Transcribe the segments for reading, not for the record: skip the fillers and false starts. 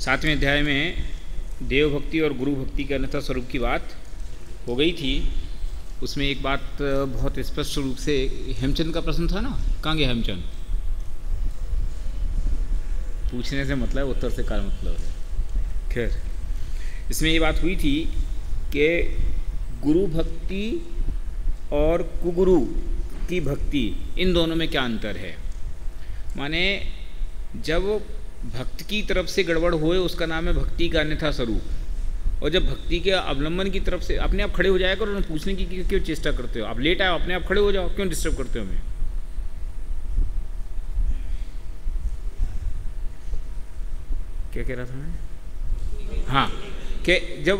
7वें अध्याय में देव भक्ति और गुरु भक्ति के अन्यथा स्वरूप की बात हो गई थी। उसमें एक बात बहुत स्पष्ट रूप से, हेमचंद का प्रश्न था ना, कहाँ गया हेमचंद? पूछने से मतलब उत्तर से क्या मतलब है। खैर, इसमें ये बात हुई थी कि गुरु भक्ति और कुगुरु की भक्ति, इन दोनों में क्या अंतर है। माने जब भक्त की तरफ से गड़बड़ होए उसका नाम है भक्ति का अन्यथा स्वरूप, और जब भक्ति के अवलंबन की तरफ से, अपने आप खड़े हो जाया करो, पूछने की क्यों चेष्टा करते हो? आप लेट आए, अपने आप खड़े हो जाओ, क्यों डिस्टर्ब करते हो हमें? क्या कह रहा था मैं? हाँ, कि जब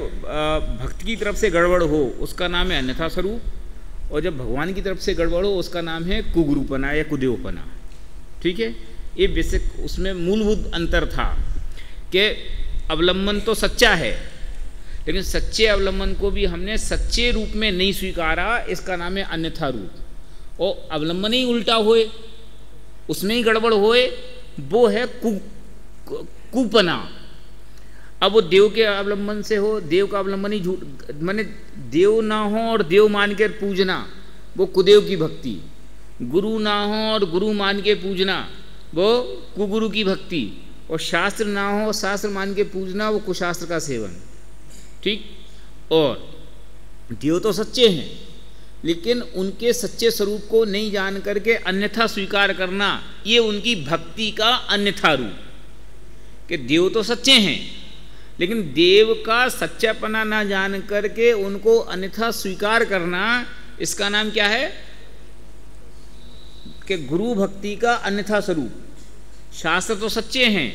भक्त की तरफ से गड़बड़ हो उसका नाम है अन्यथा स्वरूप, और जब भगवान की तरफ से गड़बड़ हो उसका नाम है कुगुरुपना या कुदेवपना। ठीक है, ये बेसिक उसमें मूलभूत अंतर था कि अवलंबन तो सच्चा है, लेकिन सच्चे अवलंबन को भी हमने सच्चे रूप में नहीं स्वीकारा, इसका नाम है अन्यथा रूप। और अवलंबन ही उल्टा होए, उसमें ही गड़बड़ होए, वो है कुपना। अब वो देव के अवलंबन से हो, देव का अवलंबन ही झूठ, माने देव ना हो और देव मान के पूजना, वो कुदेव की भक्ति। गुरु ना हो और गुरु मान के पूजना, वो कुगुरु की भक्ति। और शास्त्र ना हो और शास्त्र मान के पूजना, वो कुशास्त्र का सेवन। ठीक, और देव तो सच्चे हैं, लेकिन उनके सच्चे स्वरूप को नहीं जान करके अन्यथा स्वीकार करना, ये उनकी भक्ति का अन्यथा रूप। कि देव तो सच्चे हैं, लेकिन देव का सच्चापना ना जान करके उनको अन्यथा स्वीकार करना, इसका नाम क्या है? कि गुरु भक्ति का अन्यथा स्वरूप। शास्त्र तो सच्चे हैं,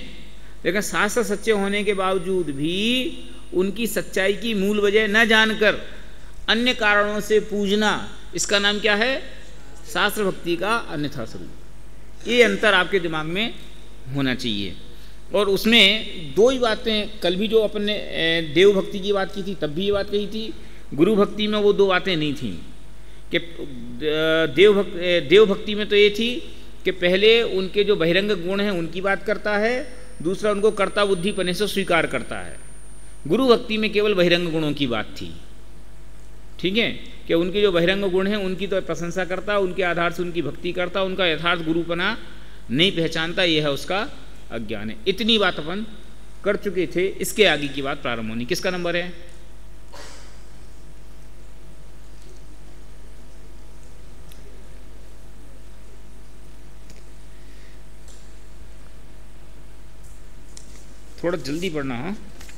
लेकिन शास्त्र सच्चे होने के बावजूद भी उनकी सच्चाई की मूल वजह न जानकर अन्य कारणों से पूजना, इसका नाम क्या है? शास्त्र भक्ति का अन्यथा स्वरूप। ये अंतर आपके दिमाग में होना चाहिए। और उसमें दो ही बातें, कल भी जो अपन ने देव भक्ति की बात की थी तब भी ये बात कही थी, गुरु भक्ति में वो दो बातें नहीं थीं। कि देव भक्ति में तो ये थी कि पहले उनके जो बहिरंग गुण हैं उनकी बात करता है, दूसरा उनको कर्ता बुद्धिपने से स्वीकार करता है। गुरु भक्ति में केवल बहिरंग गुणों की बात थी। ठीक है, कि उनके जो बहिरंग गुण हैं उनकी तो प्रशंसा करता, उनके आधार से उनकी भक्ति करता, उनका यथार्थ गुरुपना नहीं पहचानता, यह है उसका अज्ञान है। इतनी बात अपन कर चुके थे, इसके आगे की बात प्रारंभ होनी। किसका नंबर है? थोड़ा जल्दी पढ़ना, हाँ,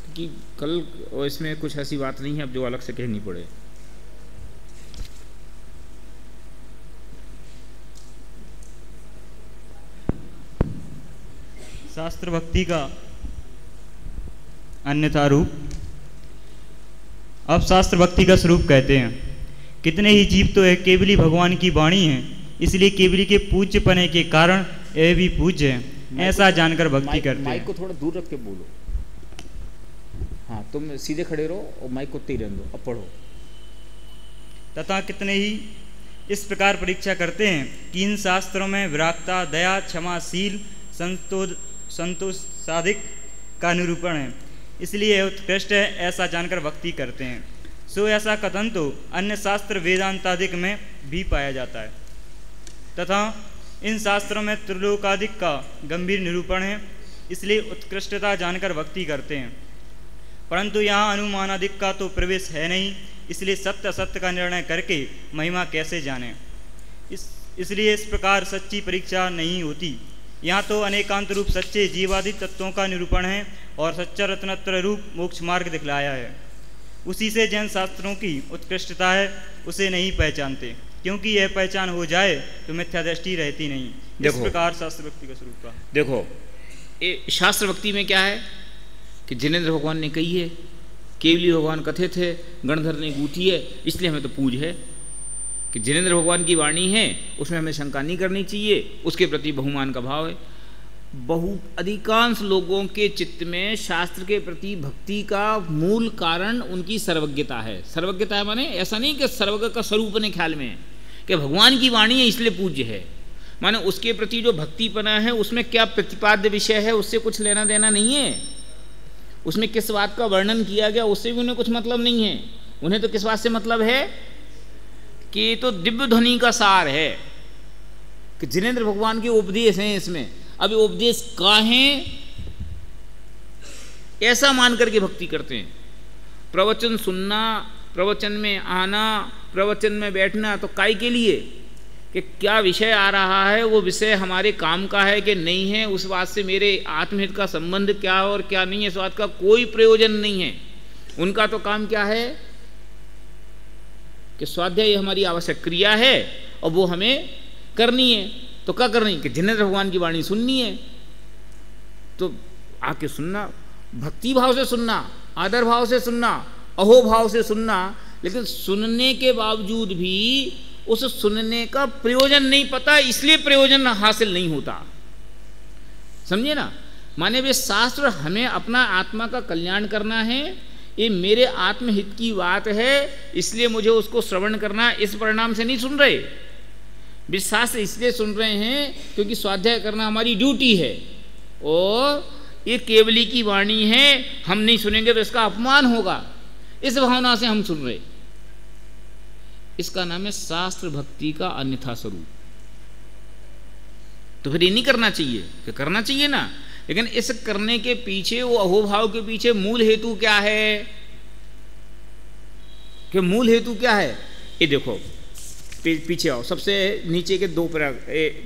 क्योंकि कल इसमें कुछ ऐसी बात नहीं है अब जो अलग से कहनी पड़े। शास्त्र भक्ति का अन्यथा रूप। अब शास्त्र भक्ति का स्वरूप कहते हैं, कितने ही जीव तो है केवली भगवान की वाणी है, इसलिए केवली के पूज्य पने के कारण यह भी पूज्य है, ऐसा जानकर भक्ति करते हैं। माइक को थोड़ा दूर रख के बोलो। हाँ, तुम सीधे खड़े रहो और माइक को तेज रहने दो। अब पढ़ो। तथा कितने ही इस प्रकार परीक्षा करते हैं कि इन शास्त्रों में विरागता, दया, क्षमा, शील, संतोष साधिक का निरूपण है, इसलिए यह उत्कृष्ट है, ऐसा जानकर भक्ति करते हैं। सो ऐसा कथन तो अन्य शास्त्र वेदांतादिक में भी पाया जाता है, तथा इन शास्त्रों में त्रिलोकादिक का गंभीर निरूपण है, इसलिए उत्कृष्टता जानकर भक्ति करते हैं। परंतु यहाँ अनुमानादिक का तो प्रवेश है नहीं, इसलिए सत्य असत्य का निर्णय करके महिमा कैसे जाने। इसलिए इस प्रकार सच्ची परीक्षा नहीं होती। यहाँ तो अनेकांत रूप सच्चे जीवादि तत्वों का निरूपण है और सच्चा रत्नत्र रूप मोक्ष मार्ग दिखलाया है। उसी से जैन शास्त्रों की उत्कृष्टता है, उसे नहीं पहचानते, क्योंकि यह पहचान हो जाए तो मिथ्या दृष्टि रहती नहीं। इस प्रकार शास्त्र भक्ति का स्वरूप का देखो। शास्त्र भक्ति में क्या है कि जिनेन्द्र भगवान ने कही है, केवली भगवान कथित है, गणधर ने गूथी है, इसलिए हमें तो पूज है कि जिनेन्द्र भगवान की वाणी है, उसमें हमें शंका नहीं करनी चाहिए, उसके प्रति बहुमान का भाव है। अधिकांश लोगों के चित्त में शास्त्र के प्रति भक्ति का मूल कारण उनकी सर्वज्ञता है। सर्वज्ञता है माने ऐसा नहीं कि सर्वज्ञ का स्वरूप ने ख्याल में कि भगवान की वाणी है इसलिए पूज्य है, माने उसके प्रति जो भक्तिपना है उसमें क्या प्रतिपाद्य विषय है उससे कुछ लेना देना नहीं है। उसमें किस बात का वर्णन किया गया उससे भी उन्हें कुछ मतलब नहीं है। उन्हें तो किस बात से मतलब है कि ये तो दिव्य ध्वनि का सार है कि जिनेंद्र भगवान के उपदेश हैं इसमें। अब ये उपदेश काहें ऐसा मान करके भक्ति करते हैं। प्रवचन सुनना, प्रवचन में आना, प्रवचन में बैठना तो काय के लिए कि क्या विषय आ रहा है, वो विषय हमारे काम का है कि नहीं है, उस बात से मेरे आत्महित का संबंध क्या और क्या नहीं है, इस बात का कोई प्रयोजन नहीं है। उनका तो काम क्या है कि स्वाध्याय हमारी आवश्यक क्रिया है और वो हमें करनी है। तो क्या करनी कि जिनेंद्र भगवान की वाणी सुननी है तो आके सुनना, भक्ति भाव से सुनना, आदर भाव से सुनना, अहो भाव से सुनना। लेकिन सुनने के बावजूद भी उस सुनने का प्रयोजन नहीं पता, इसलिए प्रयोजन हासिल नहीं होता। समझे ना? माने वे शास्त्र हमें अपना आत्मा का कल्याण करना है, ये मेरे आत्महित की बात है, इसलिए मुझे उसको श्रवण करना, इस परिणाम से नहीं सुन रहे। वे शास्त्र इसलिए सुन रहे हैं क्योंकि स्वाध्याय करना हमारी ड्यूटी है और ये केवली की वाणी है, हम नहीं सुनेंगे तो इसका अपमान होगा, इस भावना से हम सुन रहे। इसका नाम है शास्त्र भक्ति का अन्यथा स्वरूप। तो फिर ये नहीं करना चाहिए कि करना चाहिए ना, लेकिन इस करने के पीछे, वो अहोभाव के पीछे मूल हेतु क्या है कि मूल हेतु क्या है? ये देखो पीछे आओ, सबसे नीचे के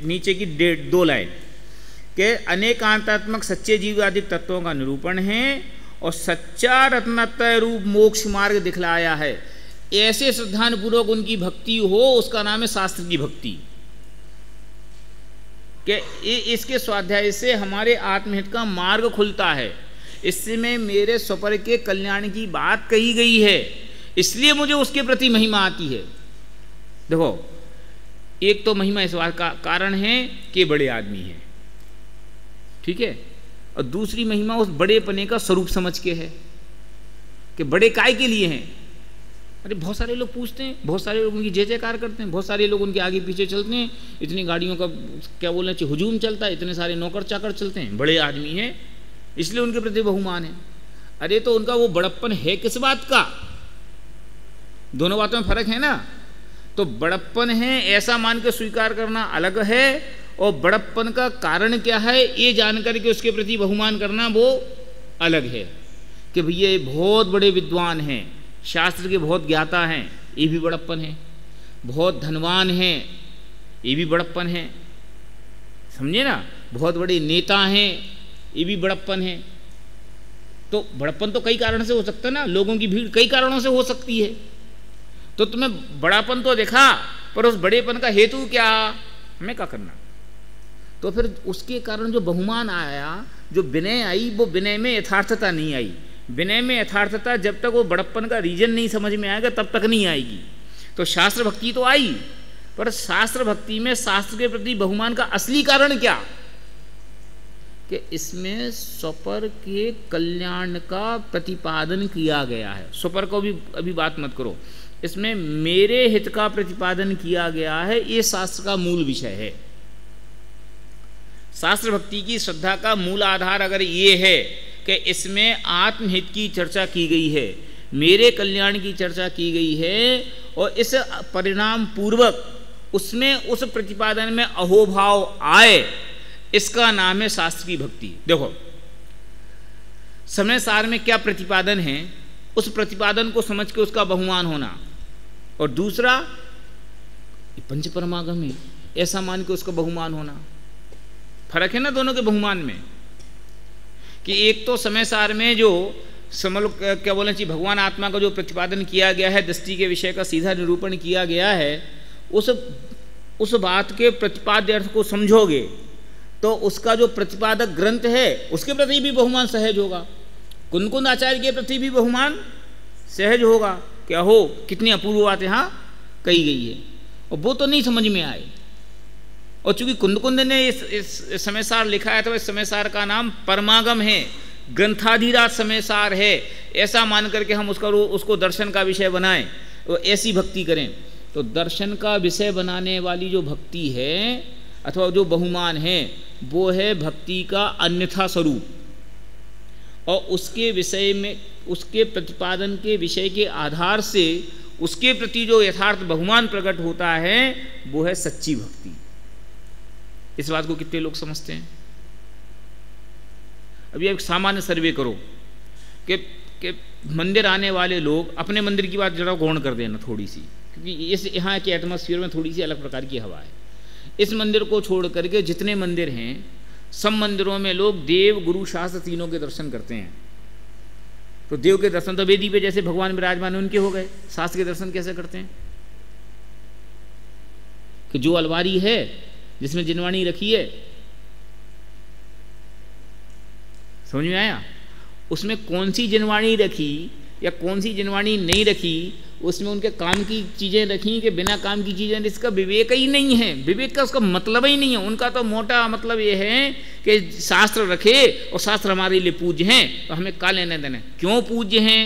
नीचे की 2 लाइन के अनेकांतात्मक सच्चे जीवादिक तत्वों का निरूपण है और सच्चा रत्नत्रय रूप मोक्ष मार्ग दिखलाया है। ऐसे श्रद्धापूर्वक उनकी भक्ति हो, उसका नाम है शास्त्र की भक्ति। कि इसके स्वाध्याय से हमारे आत्महित का मार्ग खुलता है, इसमें मेरे स्वपर के कल्याण की बात कही गई है, इसलिए मुझे उसके प्रति महिमा आती है। देखो, एक तो महिमा इस बात का कारण है कि बड़े आदमी हैं, ठीक है, और दूसरी महिमा उस बड़ेपने का स्वरूप समझ के है कि बड़े काय के लिए हैं। अरे बहुत सारे लोग पूछते हैं, बहुत सारे लोग उनकी जय जयकार करते हैं, बहुत सारे लोग उनके आगे पीछे चलते हैं, इतनी गाड़ियों का क्या बोलना चाहिए हुजूम चलता है, इतने सारे नौकर चाकर चलते हैं, बड़े आदमी हैं इसलिए उनके प्रति बहुमान है। अरे तो उनका वो बड़प्पन है किस बात का? दोनों बातों में फर्क है ना। तो बड़प्पन है ऐसा मान के स्वीकार करना अलग है, और बड़प्पन का कारण क्या है ये जानकर के उसके प्रति बहुमान करना वो अलग है। कि भैया ये बहुत बड़े विद्वान हैं, शास्त्र के बहुत ज्ञाता हैं, ये भी बड़प्पन है। बहुत धनवान हैं, ये भी बड़प्पन है, समझे ना। बहुत बड़े नेता हैं, ये भी बड़प्पन है। तो बड़प्पन तो कई कारण से हो सकता है ना, लोगों की भीड़ कई कारणों से हो सकती है। तो तुम्हें बड़ापन तो देखा, पर उस बड़ेपन का हेतु क्या, हमें क्या करना? तो फिर उसके कारण जो बहुमान आया, जो विनय आई, वो विनय में यथार्थता नहीं आई। विनय में यथार्थता जब तक वो बड़प्पन का रीजन नहीं समझ में आएगा तब तक नहीं आएगी। तो शास्त्र भक्ति तो आई, पर शास्त्र भक्ति में शास्त्र के प्रति बहुमान का असली कारण क्या कि इसमें स्वपर के कल्याण का प्रतिपादन किया गया है। स्वपर को भी अभी बात मत करो, इसमें मेरे हित का प्रतिपादन किया गया है, ये शास्त्र का मूल विषय है। शास्त्र भक्ति की श्रद्धा का मूल आधार अगर ये है कि इसमें आत्महित की चर्चा की गई है, मेरे कल्याण की चर्चा की गई है, और इस परिणाम पूर्वक उसमें उस प्रतिपादन में अहोभाव आए, इसका नाम है शास्त्र की भक्ति। देखो, समय सार में क्या प्रतिपादन है, उस प्रतिपादन को समझ के उसका बहुमान होना, और दूसरा पंच परमागम है ऐसा मान के उसका बहुमान होना। फर्क है ना दोनों के बहुमान में, कि एक तो समय सार में जो क्या बोलना चाहिए भगवान आत्मा का जो प्रतिपादन किया गया है, दृष्टि के विषय का सीधा निरूपण किया गया है, उस बात के प्रतिपाद्य अर्थ को समझोगे तो उसका जो प्रतिपादक ग्रंथ है उसके प्रति भी बहुमान सहज होगा, कुंद आचार्य के प्रति भी बहुमान सहज होगा। क्या हो कितनी अपूर्व बात यहाँ कही गई है, और वो तो नहीं समझ में आए। और चूंकि कुंद ने इस समय सार लिखा है तो इस समय सार का नाम परमागम है, ग्रंथाधिराज समय सार है, ऐसा मान करके हम उसको दर्शन का विषय बनाएं, तो ऐसी भक्ति करें। तो दर्शन का विषय बनाने वाली जो भक्ति है अथवा जो बहुमान है वो है भक्ति का अन्यथा स्वरूप। और उसके विषय में, उसके प्रतिपादन के विषय के आधार से उसके प्रति जो यथार्थ बहुमान प्रकट होता है वो है सच्ची भक्ति। इस बात को कितने लोग समझते हैं? अभी एक सामान्य सर्वे करो कि मंदिर आने वाले लोग, अपने मंदिर की बात जरा गौण कर देना थोड़ी सी, क्योंकि इस यहाँ के एटमॉस्फेयर में थोड़ी सी अलग प्रकार की हवा है। इस मंदिर को छोड़ करके जितने मंदिर हैं, सब मंदिरों में लोग देव, गुरु, शास्त्र तीनों के दर्शन करते हैं। तो देव के दर्शन तो वेदी पे जैसे भगवान विराजमान है उनके हो गए, शास्त्र के दर्शन कैसे करते हैं? कि जो अलमारी है जिसमें जिनवाणी रखी है, समझ में आया? उसमें कौन सी जिनवाणी रखी या कौन सी जिनवाणी नहीं रखी, उसमें उनके काम की चीज़ें रखी कि बिना काम की चीज़ें, इसका विवेक ही नहीं है। विवेक का उसका मतलब ही नहीं है। उनका तो मोटा मतलब ये है कि शास्त्र रखे और शास्त्र हमारे लिए पूज्य हैं, तो हमें क्या लेने देना, क्यों पूज्य हैं,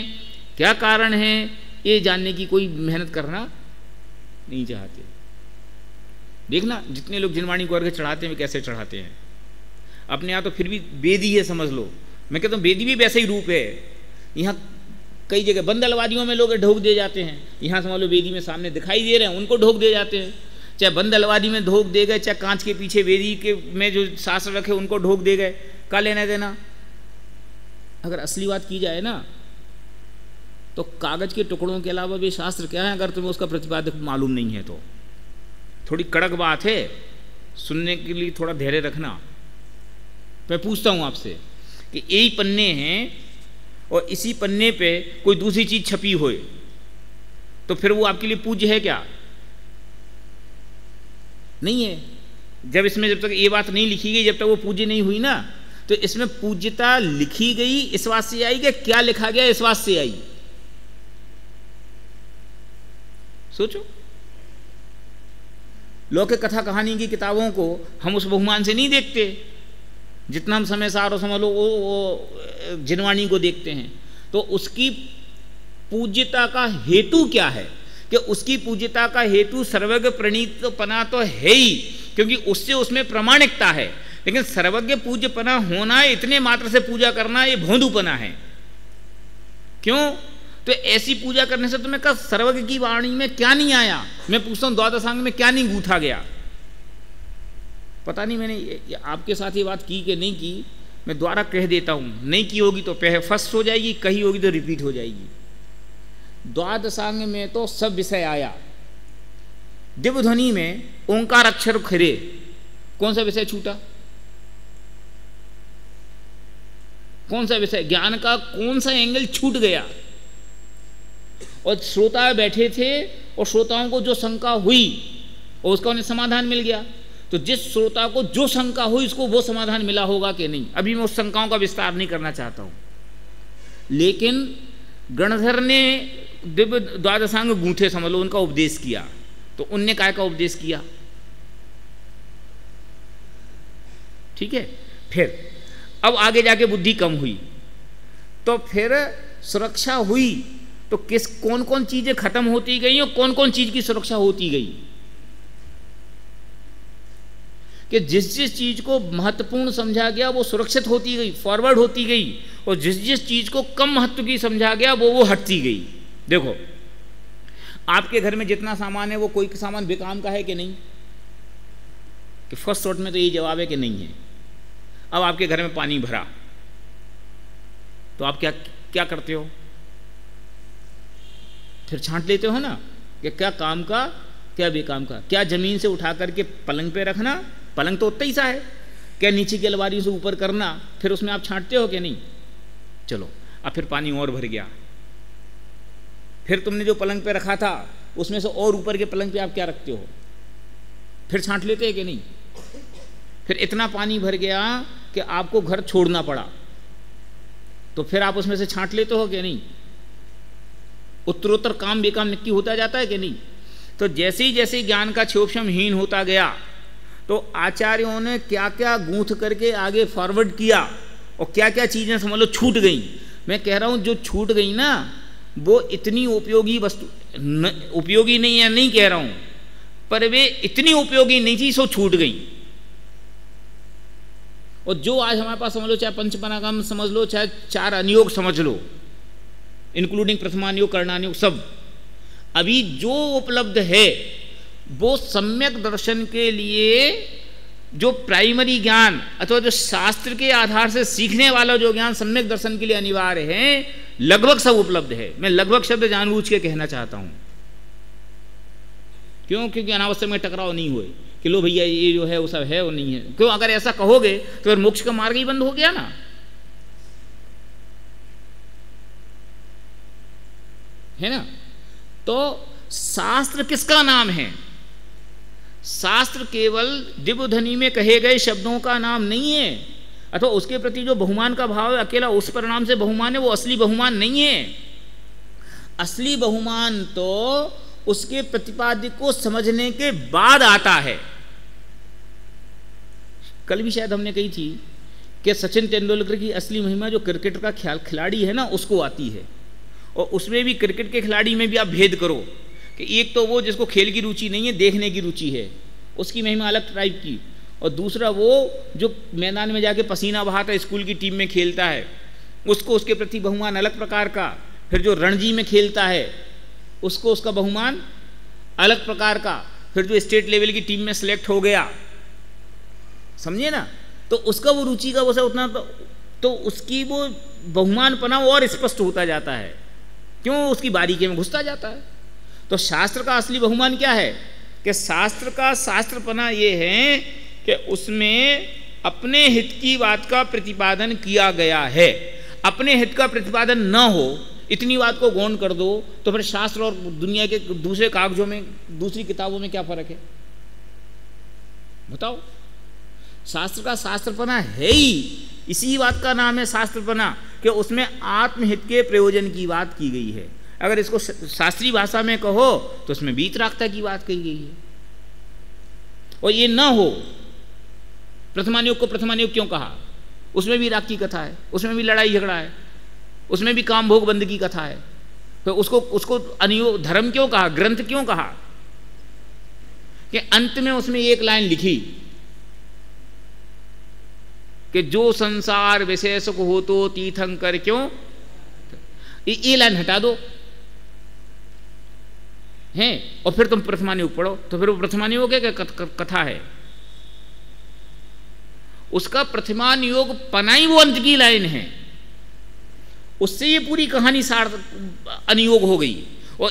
क्या कारण है, ये जानने की कोई मेहनत करना नहीं चाहते। देखना जितने लोग जिनवाणी को अर्घ्य चढ़ाते हैं वे कैसे चढ़ाते हैं। अपने यहाँ तो फिर भी वेदी है समझ लो, मैं कहता हूँ वेदी भी वैसे ही रूप है। यहाँ कई जगह बंद अलवादियों में लोग ढोक दे जाते हैं, यहाँ समझ लो वेदी में सामने दिखाई दे रहे हैं उनको ढोक दे जाते हैं। चाहे बंद अलवादी में ढोक दे गए, चाहे कांच के पीछे वेदी के में जो शास्त्र रखे उनको ढोक दे गए, क्या लेना देना। अगर असली बात की जाए ना तो कागज के टुकड़ों के अलावा भी शास्त्र क्या है, अगर तुम्हें उसका प्रतिपादक मालूम नहीं है तो थोड़ी कड़क बात है, सुनने के लिए थोड़ा धैर्य रखना। मैं पूछता हूँ आपसे कि यही पन्ने हैं और इसी पन्ने पे कोई दूसरी चीज छपी होए तो फिर वो आपके लिए पूज्य है क्या? नहीं है। जब तक ये बात नहीं लिखी गई, जब तक वो पूज्य नहीं हुई ना, तो इसमें पूज्यता लिखी गई इस बात से आई कि क्या लिखा गया इस बात से आई। सोचो, लौकिक कथा कहानी की किताबों को हम उस बहुमान से नहीं देखते जितना हम समय सार और समझ लो वो जिनवाणी को देखते हैं। तो उसकी पूज्यता का हेतु क्या है? कि उसकी पूज्यता का हेतु सर्वज्ञ प्रणीतपना तो है ही, क्योंकि उससे उसमें प्रामाणिकता है। लेकिन सर्वज्ञ पूज्यपना होना, इतने मात्र से पूजा करना, ये भोंदूपना है। क्यों? तो ऐसी पूजा करने से तुम्हें कहा सर्वज्ञ की वाणी में क्या नहीं आया? मैं पूछता हूं द्वादशांग में क्या नहीं गूंथा गया? पता नहीं मैंने आपके साथ ये बात की कि नहीं की, मैं दोबारा कह देता हूं। नहीं की होगी तो फर्स्ट हो जाएगी, कही होगी तो रिपीट हो जाएगी। द्वादशांग में तो सब विषय आया। दिव्य ध्वनि में ओंकार अक्षर खरे, कौन सा विषय छूटा? कौन सा विषय, ज्ञान का कौन सा एंगल छूट गया? और श्रोता बैठे थे और श्रोताओं को जो शंका हुई और उसका उन्हें समाधान मिल गया। तो जिस श्रोता को जो शंका हुई उसको वो समाधान मिला होगा कि नहीं? अभी मैं उस शंकाओं का विस्तार नहीं करना चाहता हूं। लेकिन गणधर ने दिव्य द्वादशांग गूंथे, समझ लो, उनका उपदेश किया। तो उनने काय का उपदेश किया? ठीक है। फिर अब आगे जाके बुद्धि कम हुई तो फिर सुरक्षा हुई, तो कौन कौन चीजें खत्म होती गई और कौन कौन चीज की सुरक्षा होती गई? कि जिस जिस चीज को महत्वपूर्ण समझा गया वो सुरक्षित होती गई, फॉरवर्ड होती गई, और जिस जिस चीज को कम महत्व की समझा गया वो हटती गई। देखो, आपके घर में जितना सामान है वो कोई सामान बेकाम का है कि नहीं? कि फर्स्ट शॉट में तो यही जवाब है कि नहीं है। अब आपके घर में पानी भरा तो आप क्या करते हो? फिर छांट लेते हो ना कि क्या काम का क्या बेकाम का। क्या जमीन से उठा करके पलंग पे रखना, पलंग तो उतना ही सा है, क्या नीचे की अलमारी से ऊपर करना, फिर उसमें आप छांटते हो कि नहीं? चलो, अब फिर पानी और भर गया, फिर तुमने जो पलंग पे रखा था उसमें से और ऊपर के पलंग पे आप क्या रखते हो? फिर छांट लेते हैं कि नहीं? फिर इतना पानी भर गया कि आपको घर छोड़ना पड़ा, तो फिर आप उसमें से छांट लेते हो कि नहीं? उत्तरोत्तर काम बेकाम निक्की होता जाता है कि नहीं? तो जैसे ही जैसे ज्ञान का क्षोभहीन होता गया तो आचार्यों ने क्या क्या गूंथ करके आगे फॉरवर्ड किया और क्या क्या चीजें समझ लो छूट गई। मैं कह रहा हूं जो छूट गई ना वो इतनी उपयोगी वस्तु, उपयोगी नहीं है नहीं कह रहा हूं, पर वे इतनी उपयोगी नहीं थी सो छूट गई। और जो आज हमारे पास समझ लो, चाहे पंचपरागम समझ लो, चाहे 4 अनियोग समझ लो, इंक्लूडिंग प्रथमानुयोग, कर्णानुयोग, सब अभी जो उपलब्ध है वो सम्यक दर्शन के लिए जो प्राइमरी ज्ञान अथवा जो शास्त्र के आधार से सीखने वाला जो ज्ञान सम्यक दर्शन के लिए अनिवार्य है, लगभग सब उपलब्ध है। मैं लगभग शब्द जानबूझ के कहना चाहता हूं, क्यों? क्योंकि अनावश्यक में टकराव नहीं हुए कि लो भैया ये जो है वो सब है वो नहीं है। क्यों? अगर ऐसा कहोगे तो फिर मोक्ष का मार्ग ही बंद हो गया ना। है ना? तो शास्त्र किसका नाम है? शास्त्र केवल दिव्यध्वनि में कहे गए शब्दों का नाम नहीं है, अथवा उसके प्रति जो बहुमान का भाव है अकेला उस परिणाम से बहुमान है, वो असली बहुमान नहीं है। असली बहुमान तो उसके प्रतिपाद्य को समझने के बाद आता है। कल भी शायद हमने कही थी कि सचिन तेंदुलकर की असली महिमा जो क्रिकेट का खिलाड़ी है ना उसको आती है, और उसमें भी क्रिकेट के खिलाड़ी में भी आप भेद करो कि एक तो वो जिसको खेल की रुचि नहीं है, देखने की रुचि है, उसकी महिमा अलग टाइप की, और दूसरा वो जो मैदान में जाके पसीना बहाता स्कूल की टीम में खेलता है उसको उसके प्रति बहुमान अलग प्रकार का, फिर जो रणजी में खेलता है उसको उसका बहुमान अलग प्रकार का, फिर जो स्टेट लेवल की टीम में सेलेक्ट हो गया, समझिए ना, तो उसका वो रुचि का वो सब उतना तो उसकी वो बहुमानपना और स्पष्ट होता जाता है। क्यों? उसकी बारीकी में घुसता जाता है। तो शास्त्र का असली बहुमान क्या है कि शास्त्र का शास्त्रपना ये है कि उसमें अपने हित की बात का प्रतिपादन किया गया है। अपने हित का प्रतिपादन न हो इतनी बात को गौण कर दो तो फिर शास्त्र और दुनिया के दूसरे कागजों में, दूसरी किताबों में क्या फर्क है बताओ? शास्त्र का शास्त्रपना है ही, इसी बात का नाम है शास्त्रपना कि उसमें आत्महित के प्रयोजन की बात की गई है। अगर इसको शास्त्रीय भाषा में कहो तो उसमें वीतरागता की बात कही गई है। और ये न हो, प्रथमानुयोग को प्रथमानुयोग क्यों कहा? उसमें भी राग की कथा है, उसमें भी लड़ाई झगड़ा है, उसमें भी काम भोग बंद की कथा है। तो उसको अनुयोग धर्म क्यों कहा, ग्रंथ क्यों कहा? कि अंत में उसमें एक लाइन लिखी कि जो संसार विशेष को हो तो तीर्थंकर क्यों, ये लाइन हटा दो हैं और फिर तुम प्रथमानुयोग पढ़ो, तो फिर वो प्रथमानुयोग है क्या कथा है? उसका प्रथमानुयोग पनाई वो अंत की लाइन है, उससे ये पूरी कहानी सार अनुयोग हो गई। और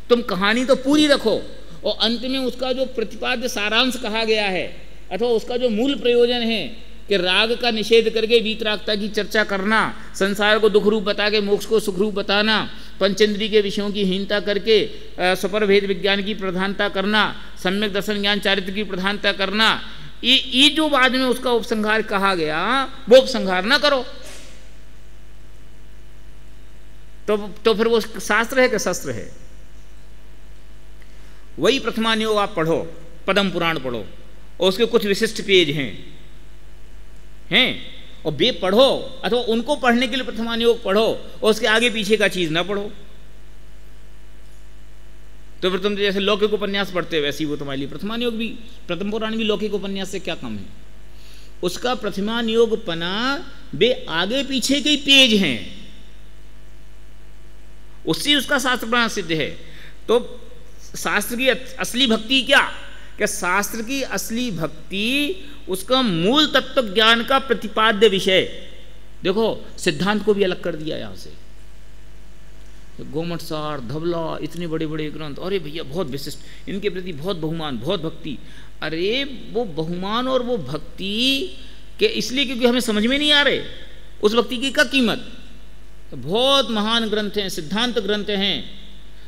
तुम कहानी तो पूरी रखो और अंत में उसका जो प्रतिपाद्य सारांश कहा गया है अथवा उसका जो मूल प्रयोजन है कि राग का निषेध करके वीतरागता की चर्चा करना, संसार को दुख रूप बता के मोक्ष को सुख रूप बताना, पंचेंद्रिय के विषयों की हीनता करके स्वपरभेद विज्ञान की प्रधानता करना, सम्यक दर्शन ज्ञान चारित्र की प्रधानता करना, ये जो बाद में उसका उपसंहार कहा गया वो उपसंहार ना करो तो फिर वो शास्त्र है कि शस्त्र है? वही प्रथमानुयोग आप पढ़ो, पद्म पुराण पढ़ो और उसके कुछ विशिष्ट पेज हैं और वे पढ़ो अथवा उनको पढ़ने के लिए प्रथमानुयोग पढ़ो और उसके आगे पीछे का चीज ना पढ़ो। तो फिर तुम जैसे लौकिक उपन्यास पढ़ते हो वैसे ही वो तुम्हारे लिए प्रथमानुयोग भी, प्रथम पुराण भी लौकिक उपन्यास से क्या कम है? उसका प्रथमानुयोग पना वे आगे पीछे के पेज हैं, उससे उसका शास्त्रपना सिद्ध है। तो शास्त्र की असली भक्ति क्या? कि शास्त्र की असली भक्ति उसका मूल तत्व ज्ञान का प्रतिपाद्य विषय। देखो सिद्धांत को भी अलग कर दिया यहां से, गोमटसार, धवला, इतने बड़े बड़े ग्रंथ, अरे भैया बहुत विशिष्ट, इनके प्रति बहुत बहुमान, बहुत भक्ति। अरे वो बहुमान और वो भक्ति के इसलिए क्योंकि हमें समझ में नहीं आ रहे उस भक्ति की क्या कीमत। तो बहुत महान ग्रंथ हैं, सिद्धांत ग्रंथ हैं,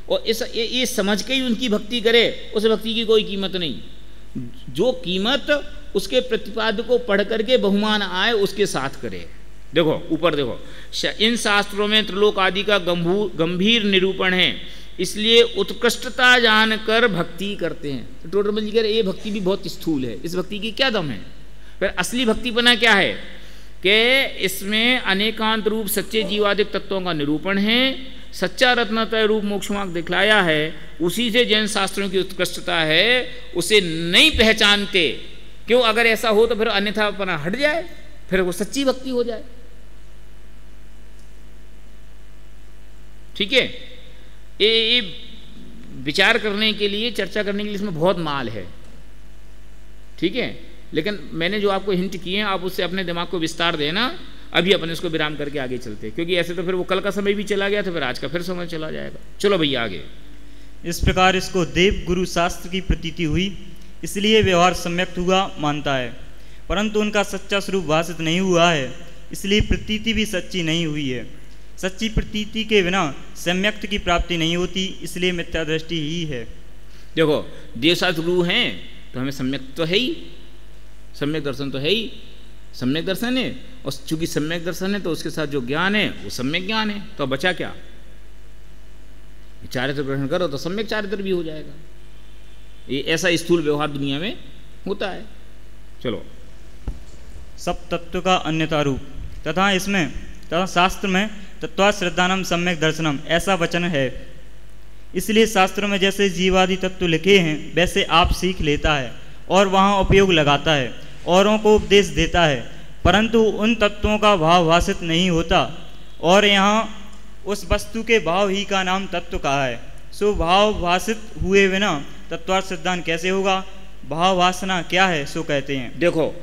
और ये समझ के ही उनकी भक्ति करे, उस भक्ति की कोई कीमत नहीं। जो कीमत उसके प्रतिपाद्य को पढ़ करके बहुमान आए उसके साथ करे। देखो ऊपर देखो, इन शास्त्रों में त्रिलोक आदि का गंभीर निरूपण है, इसलिए उत्कृष्टता जानकर भक्ति करते हैं। तो टोटल जी कह रहे ये भक्ति भी बहुत स्थूल है, इस भक्ति की क्या दम है? फिर असली भक्तिपना क्या है कि इसमें अनेकांत रूप सच्चे जीवादिक तत्वों का निरूपण है, सच्चा रत्नत्रय रूप मोक्ष मार्ग दिखलाया है, उसी से जैन शास्त्रों की उत्कृष्टता है, उसे नहीं पहचानते। क्यों? अगर ऐसा हो तो फिर अन्यथापना हट जाए, फिर वो सच्ची भक्ति हो जाए। ठीक है, ये विचार करने के लिए, चर्चा करने के लिए इसमें बहुत माल है। ठीक है, लेकिन मैंने जो आपको हिंट किए हैं, आप उससे अपने दिमाग को विस्तार देना। अभी अपन इसको विराम करके आगे चलते हैं, क्योंकि ऐसे तो फिर वो कल का समय भी चला गया, तो फिर आज का फिर समय चला जाएगा। चलो भैया आगे। इस प्रकार इसको देव गुरु शास्त्र की प्रतीति हुई, इसलिए व्यवहार सम्यक हुआ मानता है, परंतु उनका सच्चा स्वरूप भाषित नहीं हुआ है, इसलिए प्रतीति भी सच्ची नहीं हुई है। सच्ची प्रतीति के बिना सम्यक्त की प्राप्ति नहीं होती, इसलिए मिथ्या दृष्टि ही है। देखो, देवशास्त्र गुरु हैं तो हमें सम्यक तो है ही, सम्यक दर्शन तो है ही, सम्यक दर्शन है, और चूंकि सम्यक दर्शन है तो उसके साथ जो ज्ञान है वो सम्यक ज्ञान है, तो बचा क्या? चारित्र ग्रहण करो तो सम्यक चारित्र भी हो जाएगा। ये ऐसा स्थूल व्यवहार दुनिया में होता है। चलो, सब तत्व का अन्यथा रूप तथा इसमें तथा शास्त्र में तत्वा श्रद्धानम सम्यक दर्शनम ऐसा वचन है। इसलिए शास्त्रों में जैसे जीवादि तत्व लिखे हैं वैसे आप सीख लेता है और वहाँ उपयोग लगाता है, औरों को उपदेश देता है, परंतु उन तत्वों का भाव भाषित नहीं होता। और यहाँ उस वस्तु के भाव ही का नाम तत्व कहा है। सो भाव भाषित हुए बिना तत्वार्थ सिद्धांत कैसे होगा? भाव वासना क्या है सो कहते हैं। देखो,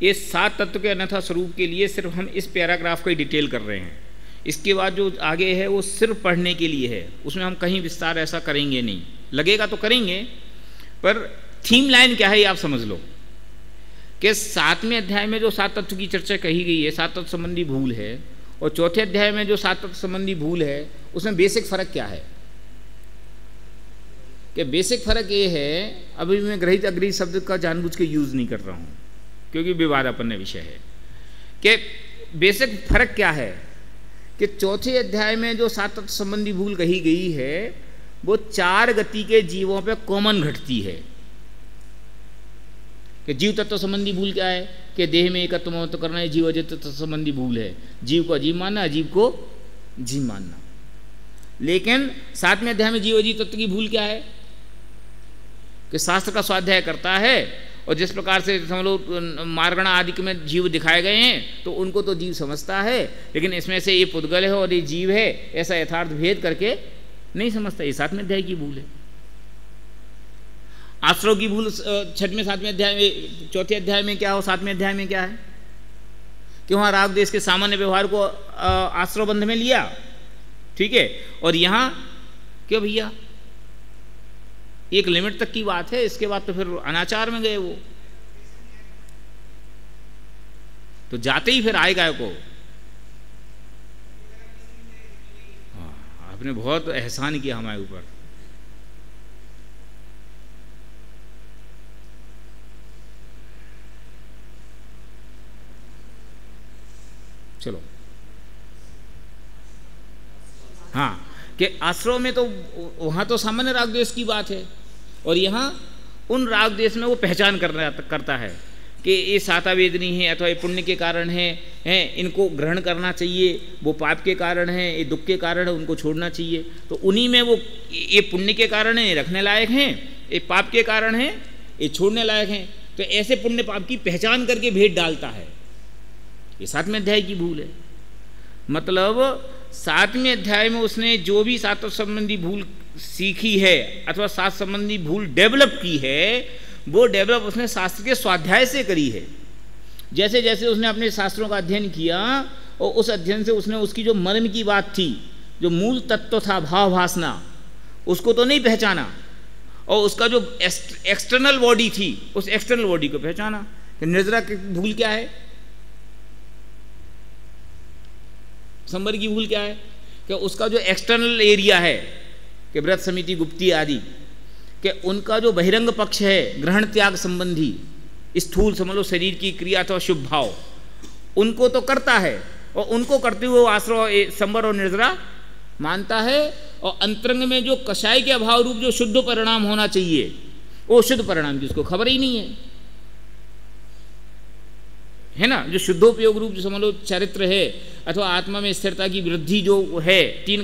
ये 7 तत्व के अन्यथा स्वरूप के लिए सिर्फ हम इस पैराग्राफ को ही डिटेल कर रहे हैं। इसके बाद जो आगे है वो सिर्फ पढ़ने के लिए है, उसमें हम कहीं विस्तार ऐसा करेंगे नहीं। लगेगा तो करेंगे, पर थीम लाइन क्या है ये आप समझ लो कि 7वें अध्याय में जो 7 तत्व की चर्चा कही गई है, 7 तत्व संबंधी भूल है, और 4थे अध्याय में जो 7 तत्व संबंधी भूल है, उसमें बेसिक फर्क क्या है? कि बेसिक फर्क ये है, अभी मैं ग्रहित अग्रहित शब्द का जानबूझ के यूज नहीं कर रहा हूं क्योंकि विवादापन्न विषय है, कि बेसिक फर्क क्या है कि 4थे अध्याय में जो 7 तत्व संबंधी भूल कही गई है वो 4 गति के जीवों पे कॉमन घटती है। कि जीव तत्व संबंधी भूल क्या है? कि देह में एकत्व महत्व करना है, जीव अजीव तत्व संबंधी भूल है। जीव को अजीव मानना, अजीव को जीव मानना। लेकिन 7वें अध्याय में जीव अजीव तत्व की भूल क्या है? कि शास्त्र का स्वाध्याय करता है और जिस प्रकार से समझ लो मारगणा आदि में जीव दिखाए गए हैं तो उनको तो जीव समझता है, लेकिन इसमें से ये पुद्गल है और ये जीव है ऐसा यथार्थ भेद करके नहीं समझता। ये 7वें अध्याय की भूल है। आश्रव की भूल 6वें 7वें अध्याय में, 4थे अध्याय में क्या हो, 7वें अध्याय में क्या है? कि वहाँ राग देश के सामान्य व्यवहार को आश्रव बंध में लिया, ठीक है, और यहाँ क्यों भैया एक लिमिट तक की बात है, इसके बाद तो फिर अनाचार में गए वो, तो जाते ही फिर आएगा को। आपने बहुत एहसान किया हमारे ऊपर। चलो, हाँ, कि आश्रव में तो वहां तो सामान्य राग देश की बात है और यहाँ उन राग देश में वो पहचान करता है कि ये साता वेदनी है अथवा ये पुण्य के कारण है, इनको ग्रहण करना चाहिए, वो पाप के कारण है, ये दुख के कारण है, उनको छोड़ना चाहिए। तो उन्हीं में वो ये पुण्य के कारण है, रखने लायक हैं, ये पाप के कारण है, ये छोड़ने लायक हैं। तो ऐसे पुण्य पाप की पहचान करके भेद डालता है। ये 7वें अध्याय की भूल है। मतलब 7वें अध्याय में उसने जो भी 7 संबंधी भूल सीखी है अथवा 7 संबंधी भूल डेवलप की है, वो डेवलप उसने शास्त्र के स्वाध्याय से करी है। जैसे जैसे उसने अपने शास्त्रों का अध्ययन किया और उस अध्ययन से उसने उसकी जो मर्म की बात थी, जो मूल तत्व था भाव वासना, उसको तो नहीं पहचाना, और उसका जो एक्सटर्नल बॉडी थी उस एक्सटर्नल बॉडी को पहचाना। कि निर्जरा की भूल क्या है, संबर की भूल क्या है? कि उसका जो एक्सटर्नल एरिया है कि व्रत समिति गुप्ती आदि कि उनका जो बहिरंग पक्ष है ग्रहण त्याग संबंधी स्थूल समझ लो शरीर की क्रिया अथवा शुभ भाव, उनको तो करता है और उनको करते हुए आश्रय संबर और निर्जरा मानता है। और अंतरंग में जो कषाय के अभाव रूप जो शुद्ध परिणाम होना चाहिए वो शुद्ध परिणाम की उसको खबर ही नहीं है ना। जो शुद्धोपयोग रूप जो समझ लो चरित्र है अथवा आत्मा में स्थिरता की वृद्धि जो है, 3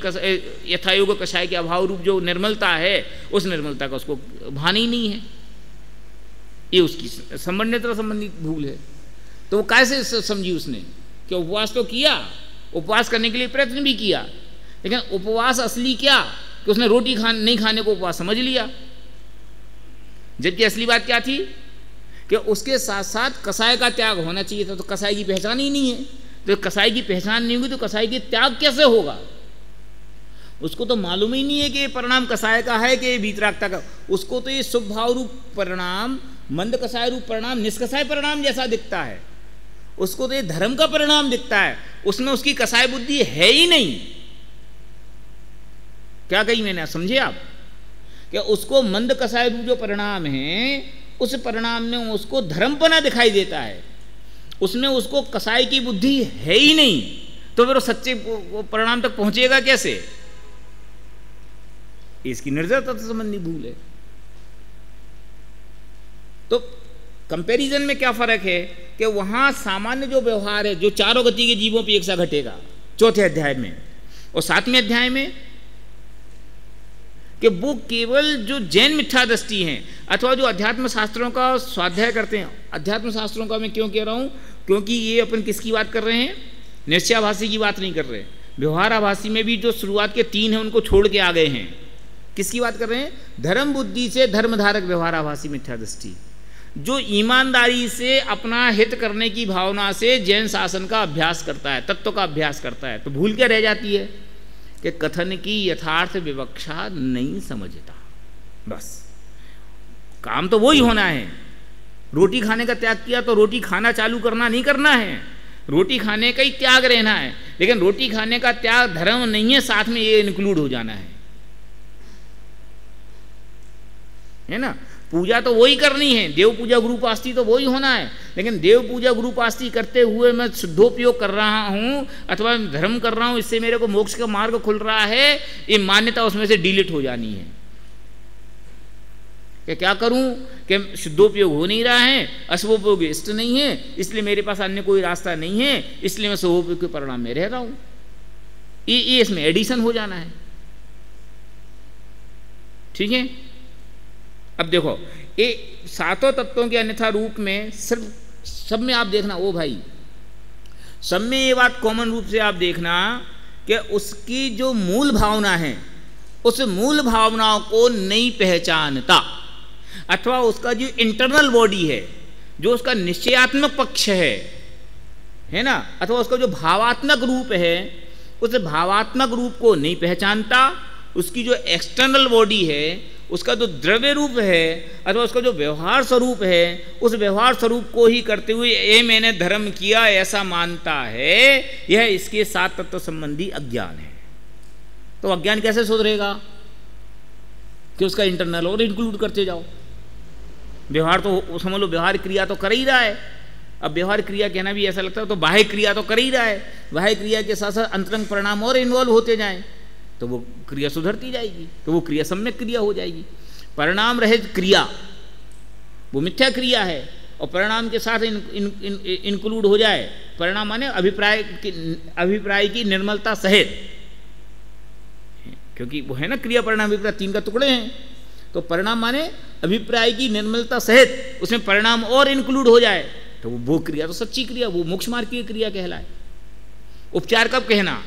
यथायोग कषाय के अभाव रूप जो निर्मलता है, उस निर्मलता का उसको भान ही नहीं है। ये उसकी संबंधित संबंधित भूल है। तो वो कैसे समझी उसने कि उपवास तो किया, उपवास करने के लिए प्रयत्न भी किया, लेकिन उपवास असली क्या कि उसने रोटी नहीं खाने को उपवास समझ लिया, जबकि असली बात क्या थी कि उसके साथ साथ कसाय का त्याग होना चाहिए था। तो कसाई की पहचान ही नहीं है, तो कसाई की पहचान नहीं होगी तो कसाई की त्याग कैसे होगा? उसको तो मालूम ही नहीं है कि ये परिणाम कसाय का है कि वीतरागता का। उसको तो ये शुभ भाव रूप परिणाम, मंद कसाय रूप परिणाम निष्कसाय परिणाम जैसा दिखता है, उसको तो ये धर्म का परिणाम दिखता है, उसमें उसकी कसाय बुद्धि है ही नहीं। क्या कही मैंने, समझे आप? कि उसको मंद कसाय रूप जो परिणाम है, उस परिणाम में उसको धर्मपना दिखाई देता है, उसमें उसको कसाई की बुद्धि है ही नहीं। तो फिर वो सच्चे परिणाम तक पहुंचेगा कैसे? इसकी निर्जर तत्व संबंधी भूल है। तो कंपैरिजन में क्या फर्क है कि वहां सामान्य जो व्यवहार है जो चारों गति के जीवों पर एक सा घटेगा चौथे अध्याय में, और सातवें अध्याय में कि वो केवल जो जैन मिथ्या दृष्टि हैं अथवा जो अध्यात्म शास्त्रों का स्वाध्याय करते हैं। अध्यात्म शास्त्रों का मैं क्यों कह रहा हूं? क्योंकि ये अपन किसकी बात कर रहे हैं? निश्चयाभासी की बात नहीं कर रहे। व्यवहाराभासी में भी जो शुरुआत के 3 हैं उनको छोड़ के आ गए हैं। किसकी बात कर रहे हैं? धर्म बुद्धि से धर्मधारक व्यवहाराभासी मिथ्या दृष्टि, जो ईमानदारी से अपना हित करने की भावना से जैन शासन का अभ्यास करता है, तत्व का अभ्यास करता है। तो भूल क्या रह जाती है कि कथन की यथार्थ विवक्षा नहीं समझता। बस काम तो वही होना है। रोटी खाने का त्याग किया तो रोटी खाना चालू करना नहीं करना है, रोटी खाने का ही त्याग रहना है। लेकिन रोटी खाने का त्याग धर्म नहीं है, साथ में ये इंक्लूड हो जाना है ना। पूजा तो वही करनी है, देव पूजा गुरुपास्ती तो वही होना है, लेकिन देव पूजा गुरुपास्ती करते हुए मैं शुद्धोपयोग कर रहा हूँ अथवा धर्म कर रहा हूँ, इससे मेरे को मोक्ष का मार्ग खुल रहा है, ये मान्यता उसमें से डिलीट हो जानी है। कि क्या करूं कि शुद्धोपयोग हो नहीं रहा है, अशुभोपयोग इष्ट नहीं है, इसलिए मेरे पास अन्य कोई रास्ता नहीं है, इसलिए मैं शुभोपयोग के परिणाम में रह रहा हूं। ये इसमें एडिशन हो जाना है। ठीक है। अब देखो ये सातों तत्वों के अन्यथा रूप में सिर्फ सब में आप देखना, ओ भाई सब में ये बात कॉमन रूप से आप देखना कि उसकी जो मूल भावना है उस मूल भावनाओं को नहीं पहचानता, अथवा उसका जो इंटरनल बॉडी है, जो उसका निश्चयात्मक पक्ष है ना, अथवा उसका जो भावात्मक रूप है उस भावात्मक रूप को नहीं पहचानता। उसकी जो एक्सटर्नल बॉडी है, उसका जो द्रव्य रूप है अथवा उसका जो व्यवहार स्वरूप है, उस व्यवहार स्वरूप को ही करते हुए ये मैंने धर्म किया ऐसा मानता है। यह इसके साथ तत्व संबंधी अज्ञान है। तो अज्ञान कैसे सुधरेगा कि उसका इंटरनल और इंक्लूड करते जाओ। व्यवहार तो समझ लो, व्यवहार क्रिया तो कर ही रहा है। अब व्यवहार क्रिया कहना भी ऐसा लगता है, तो बाह्य क्रिया तो कर ही रहा है, बाह्य क्रिया के साथ साथ अंतरंग परिणाम और इन्वॉल्व होते जाएं तो वो क्रिया सुधरती जाएगी, तो वो क्रिया सम्यक क्रिया हो जाएगी। परिणाम रहित क्रिया वो मिथ्या क्रिया है, और परिणाम के साथ इंक्लूड हो जाए, परिणाम माने अभिप्राय की निर्मलता सहित, क्योंकि वो है ना क्रिया परिणाम अभिप्राय 3 का टुकड़े हैं। तो परिणाम माने अभिप्राय की निर्मलता सहित उसमें परिणाम और इंक्लूड हो जाए तो वो क्रिया तो सच्ची क्रिया, वो मोक्ष मार्ग की क्रिया कहलाए। उपचार कब कहना?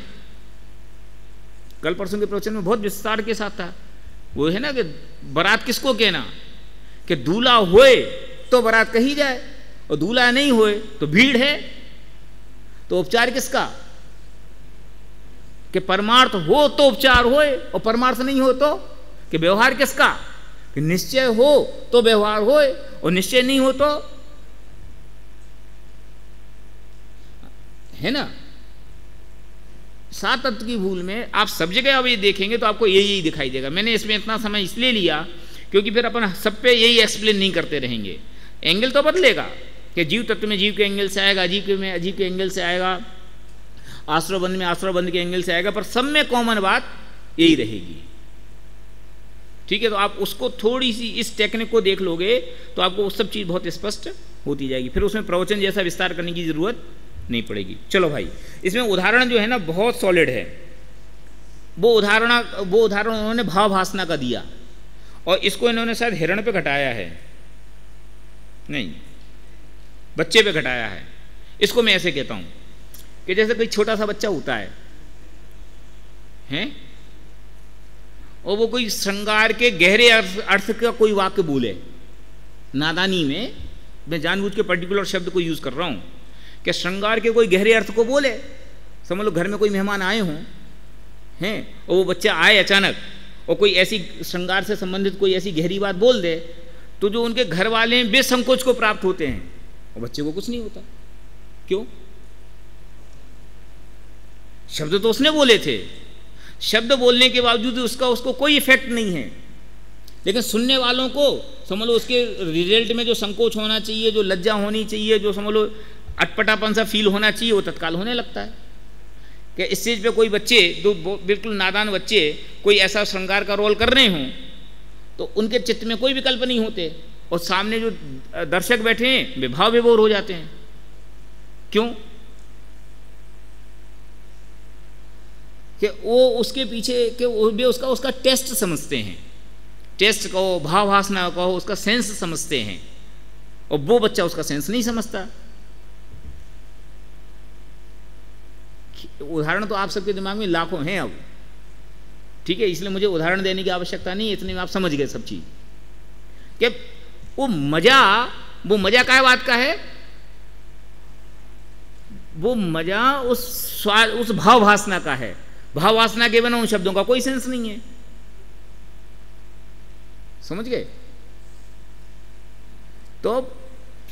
कल परसों के प्रवचन में बहुत विस्तार के साथ था। वो है ना कि बारात किसको कहना, कि दूल्हा होए तो बारात कही जाए और दूल्हा नहीं होए तो भीड़ है। तो उपचार किसका? कि परमार्थ हो तो उपचार होए और परमार्थ नहीं हो तो कि व्यवहार किसका? कि निश्चय हो तो व्यवहार होए और निश्चय नहीं हो तो, है ना। सात तत्व की भूल में आप सब जगह अब ये देखेंगे तो आपको यही दिखाई देगा। मैंने इसमें इतना समय इसलिए लिया क्योंकि फिर अपन सब पे यही एक्सप्लेन नहीं करते रहेंगे। एंगल तो बदलेगा कि जीव तत्व में जीव के एंगल से आएगा, अजीव में अजीव के एंगल से आएगा, आश्रवबंध में आश्रवबंध के एंगल से आएगा, पर सब में कॉमन बात यही रहेगी। ठीक है। तो आप उसको थोड़ी सी इस टेक्निक को देख लोगे तो आपको वो सब चीज़ बहुत स्पष्ट होती जाएगी। फिर उसमें प्रवचन जैसा विस्तार करने की जरूरत नहीं पड़ेगी। चलो भाई, इसमें उदाहरण जो है ना बहुत सॉलिड है। वो उदाहरण उन्होंने भाव भासना का दिया, और इसको इन्होंने शायद हिरण पे घटाया है, नहीं बच्चे पे घटाया है। इसको मैं ऐसे कहता हूं कि जैसे कोई छोटा सा बच्चा होता है हैं, और वो कोई श्रृंगार के गहरे अर्थ का कोई वाक्य बोले, नादानी में मैं जानबूझ के पर्टिकुलर शब्द को यूज कर रहा हूं कि श्रृंगार के कोई गहरे अर्थ को बोले। समझ लो घर में कोई मेहमान आए हों हैं, और वो बच्चा आए अचानक और कोई ऐसी श्रृंगार से संबंधित कोई ऐसी गहरी बात बोल दे, तो जो उनके घर वाले हैं बेसंकोच को प्राप्त होते हैं और बच्चे को कुछ नहीं होता। क्यों? शब्द तो उसने बोले थे, शब्द बोलने के बावजूद उसको कोई इफेक्ट नहीं है, लेकिन सुनने वालों को समझ लो उसके रिजल्ट में जो संकोच होना चाहिए, जो लज्जा होनी चाहिए, जो समझ लो अटपटापन सा फील होना चाहिए, वो तत्काल होने लगता है। कि स्टेज पे कोई बच्चे, दो बिल्कुल नादान बच्चे कोई ऐसा श्रृंगार का रोल कर रहे हों तो उनके चित्त में कोई विकल्प नहीं होते, और सामने जो दर्शक बैठे हैं वे भाव विभोर हो जाते हैं। क्यों? कि वो उसके पीछे कि वे उसका टेस्ट समझते हैं, टेस्ट कहो, भाव वासना कहो, उसका सेंस समझते हैं, और वो बच्चा उसका सेंस नहीं समझता। उदाहरण तो आप सबके दिमाग में लाखों हैं अब, ठीक है, इसलिए मुझे उदाहरण देने की आवश्यकता नहीं, इतने में आप समझ गए सब चीज। कि वो मजा क्या बात का है? वो मजा उस भाव वासना का है। भाव वासना के बिना उन शब्दों का कोई सेंस नहीं है। समझ गए? तो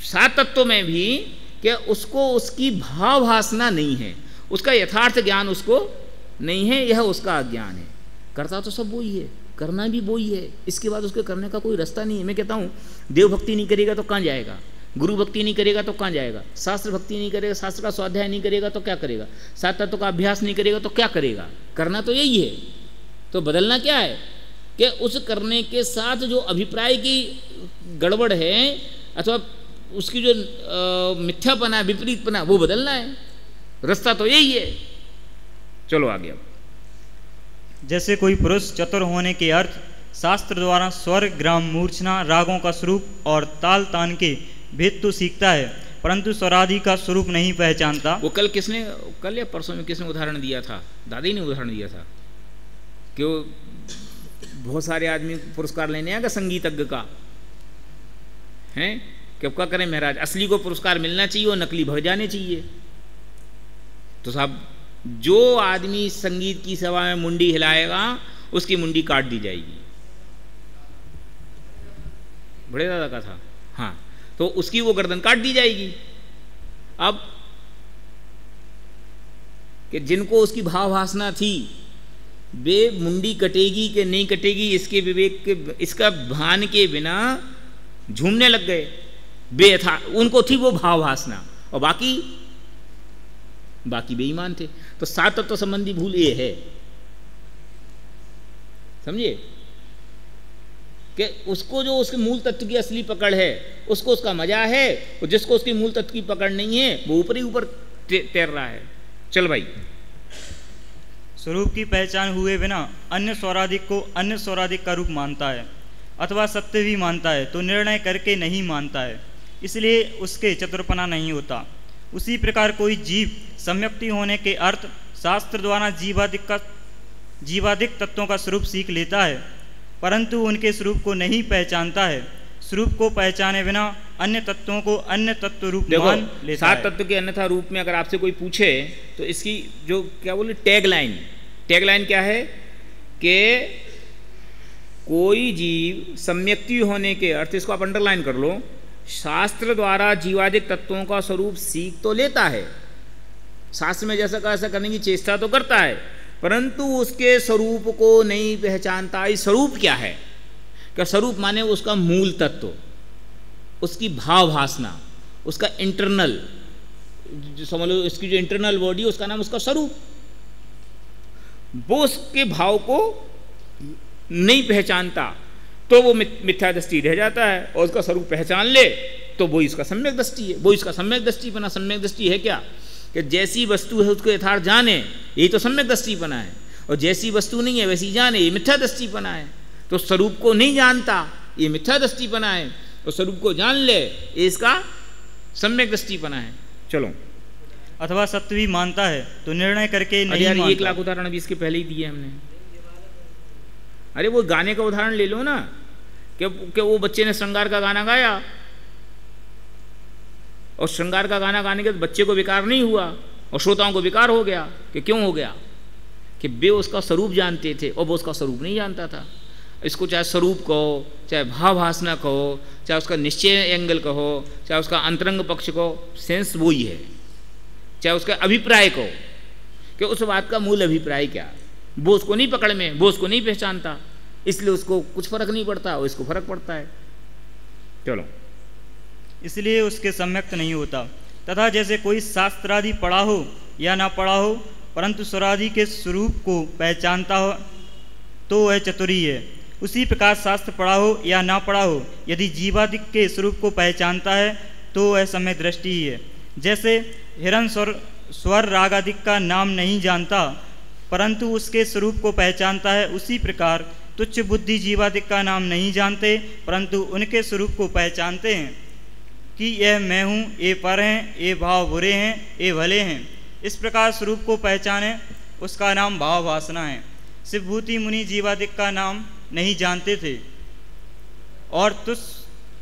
7 तत्व में भी कि उसको उसकी भाव वासना नहीं है, उसका यथार्थ ज्ञान उसको नहीं है, यह उसका अज्ञान है। करता तो सब वही है, करना भी वही है, इसके बाद उसके करने का कोई रास्ता नहीं है। मैं कहता हूँ देव भक्ति नहीं करेगा तो कहाँ जाएगा, गुरु भक्ति नहीं करेगा तो कहाँ जाएगा, शास्त्र भक्ति नहीं करेगा, शास्त्र का स्वाध्याय नहीं करेगा तो क्या करेगा, 7 तत्व का अभ्यास नहीं करेगा तो क्या करेगा? करना तो यही है। तो बदलना क्या है कि उस करने के साथ जो अभिप्राय की गड़बड़ है अथवा उसकी जो मिथ्यापना, विपरीतपना, वो बदलना है। रास्ता तो यही है। चलो आगे। अब जैसे कोई पुरुष चतुर होने के अर्थ शास्त्र द्वारा स्वर, ग्राम, मूर्छना, रागों का स्वरूप और ताल तान के भेद तो सीखता है, परंतु स्वरादि का स्वरूप नहीं पहचानता। वो कल या परसों में किसने उदाहरण दिया था? दादी ने उदाहरण दिया था कि बहुत सारे आदमी पुरस्कार लेने आएगा संगीतज्ञ का, हैं कि अब क्या करें महाराज, असली को पुरस्कार मिलना चाहिए और नकली भग जाने चाहिए। तो साहब जो आदमी संगीत की सभा में मुंडी हिलाएगा उसकी मुंडी काट दी जाएगी। बड़े दादा का था, हाँ, तो उसकी वो गर्दन काट दी जाएगी। अब कि जिनको उसकी भाव वासना थी वे मुंडी कटेगी कि नहीं कटेगी इसके विवेक के, इसका भान के बिना झूमने लग गए। बेथा उनको थी वो भाव वासना, और बाकी बेईमान थे। तो 7 तत्व संबंधी भूल ये है, समझिए, कि उसको जो उसके मूल तत्व की असली पकड़ है उसको उसका मजा है, और जिसको उसकी मूल तत्व की पकड़ नहीं है वो ऊपर ही ऊपर तैर रहा है। चल भाई। स्वरूप की पहचान हुए बिना अन्य स्वराधिक को अन्य स्वराधिक का रूप मानता है अथवा सत्य भी मानता है, तो निर्णय करके नहीं मानता है, इसलिए उसके चतुरपना नहीं होता। उसी प्रकार कोई जीव सम्यक्ति होने के अर्थ शास्त्र द्वारा जीवादिक तत्वों का स्वरूप सीख लेता है, परंतु उनके स्वरूप को नहीं पहचानता है। स्वरूप को पहचाने बिना अन्य तत्वों को अन्य तत्व रूप मान लेता है। 7 तत्व के अन्यथा रूप में अगर आपसे कोई पूछे तो इसकी जो क्या बोले टैगलाइन क्या है कि कोई जीव सम्यक्ति होने के अर्थ, इसको आप अंडरलाइन कर लो, शास्त्र द्वारा जीवादिक तत्वों का स्वरूप सीख तो लेता है, शास्त्र में जैसा का ऐसा करने की चेष्टा तो करता है, परंतु उसके स्वरूप को नहीं पहचानता। इस स्वरूप क्या है? क्या स्वरूप माने उसका मूल तत्व, उसकी भाव वासना, उसका इंटरनल, समझ लो इसकी जो इंटरनल बॉडी उसका नाम उसका स्वरूप। वो उसके भाव को नहीं पहचानता तो वो मिथ्या दृष्टि रह जाता है, और उसका स्वरूप पहचान ले तो वो इसका सम्यक दृष्टि है। वो इसका सम्यक दृष्टिपना। सम्यक दृष्टि है क्या कि जैसी वस्तु है उसको यथार्थ जाने, यही तो सम्यक दृष्टिपना है, और जैसी वस्तु नहीं है वैसी जाने, ये मिथ्या दृष्टिपना है। तो स्वरूप को नहीं जानता, ये मिथ्या दृष्टिपना है, और स्वरूप को जान ले, ये इसका सम्यक दृष्टिपना है। चलो अथवा सत्य भी मानता है तो निर्णय करके नहीं यार मानता। 1 लाख उदाहरण अभी इसके पहले ही दिए हमने। अरे वो गाने का उदाहरण ले लो ना, कि वो बच्चे ने श्रृंगार का गाना गाया और श्रृंगार का गाना गाने के बाद बच्चे को विकार नहीं हुआ और श्रोताओं को विकार हो गया। कि क्यों हो गया? कि वे उसका स्वरूप जानते थे और वो उसका स्वरूप नहीं जानता था। इसको चाहे स्वरूप कहो, चाहे भावभासना कहो, चाहे उसका निश्चय एंगल कहो, चाहे उसका अंतरंग पक्ष कहो, सेंस वो ही है। चाहे उसका अभिप्राय कहो कि उस बात का मूल अभिप्राय क्या, वो उसको नहीं पकड़ में, वो उसको नहीं पहचानता, इसलिए उसको कुछ फर्क नहीं पड़ता और इसको फर्क पड़ता है। चलो, इसलिए उसके सम्यक्त नहीं होता। तथा जैसे कोई शास्त्रादि पढ़ा हो या ना पढ़ा हो परंतु स्वरादि के स्वरूप को पहचानता हो तो वह चतुरी है। उसी प्रकार शास्त्र पढ़ा हो या ना पढ़ा हो यदि जीवादि के स्वरूप को पहचानता है तो वह समय दृष्टि ही है। जैसे हिरण स्वर रागादिक का नाम नहीं जानता परंतु उसके स्वरूप को पहचानता है, उसी प्रकार तुच्छ बुद्धि जीवादिक का नाम नहीं जानते परंतु उनके स्वरूप को पहचानते हैं कि यह मैं हूँ, ये पर हैं, ये भाव बुरे हैं, ये भले हैं। इस प्रकार स्वरूप को पहचाने उसका नाम भाव वासना है। शिवभूति मुनि जीवादिक का नाम नहीं जानते थे और तुस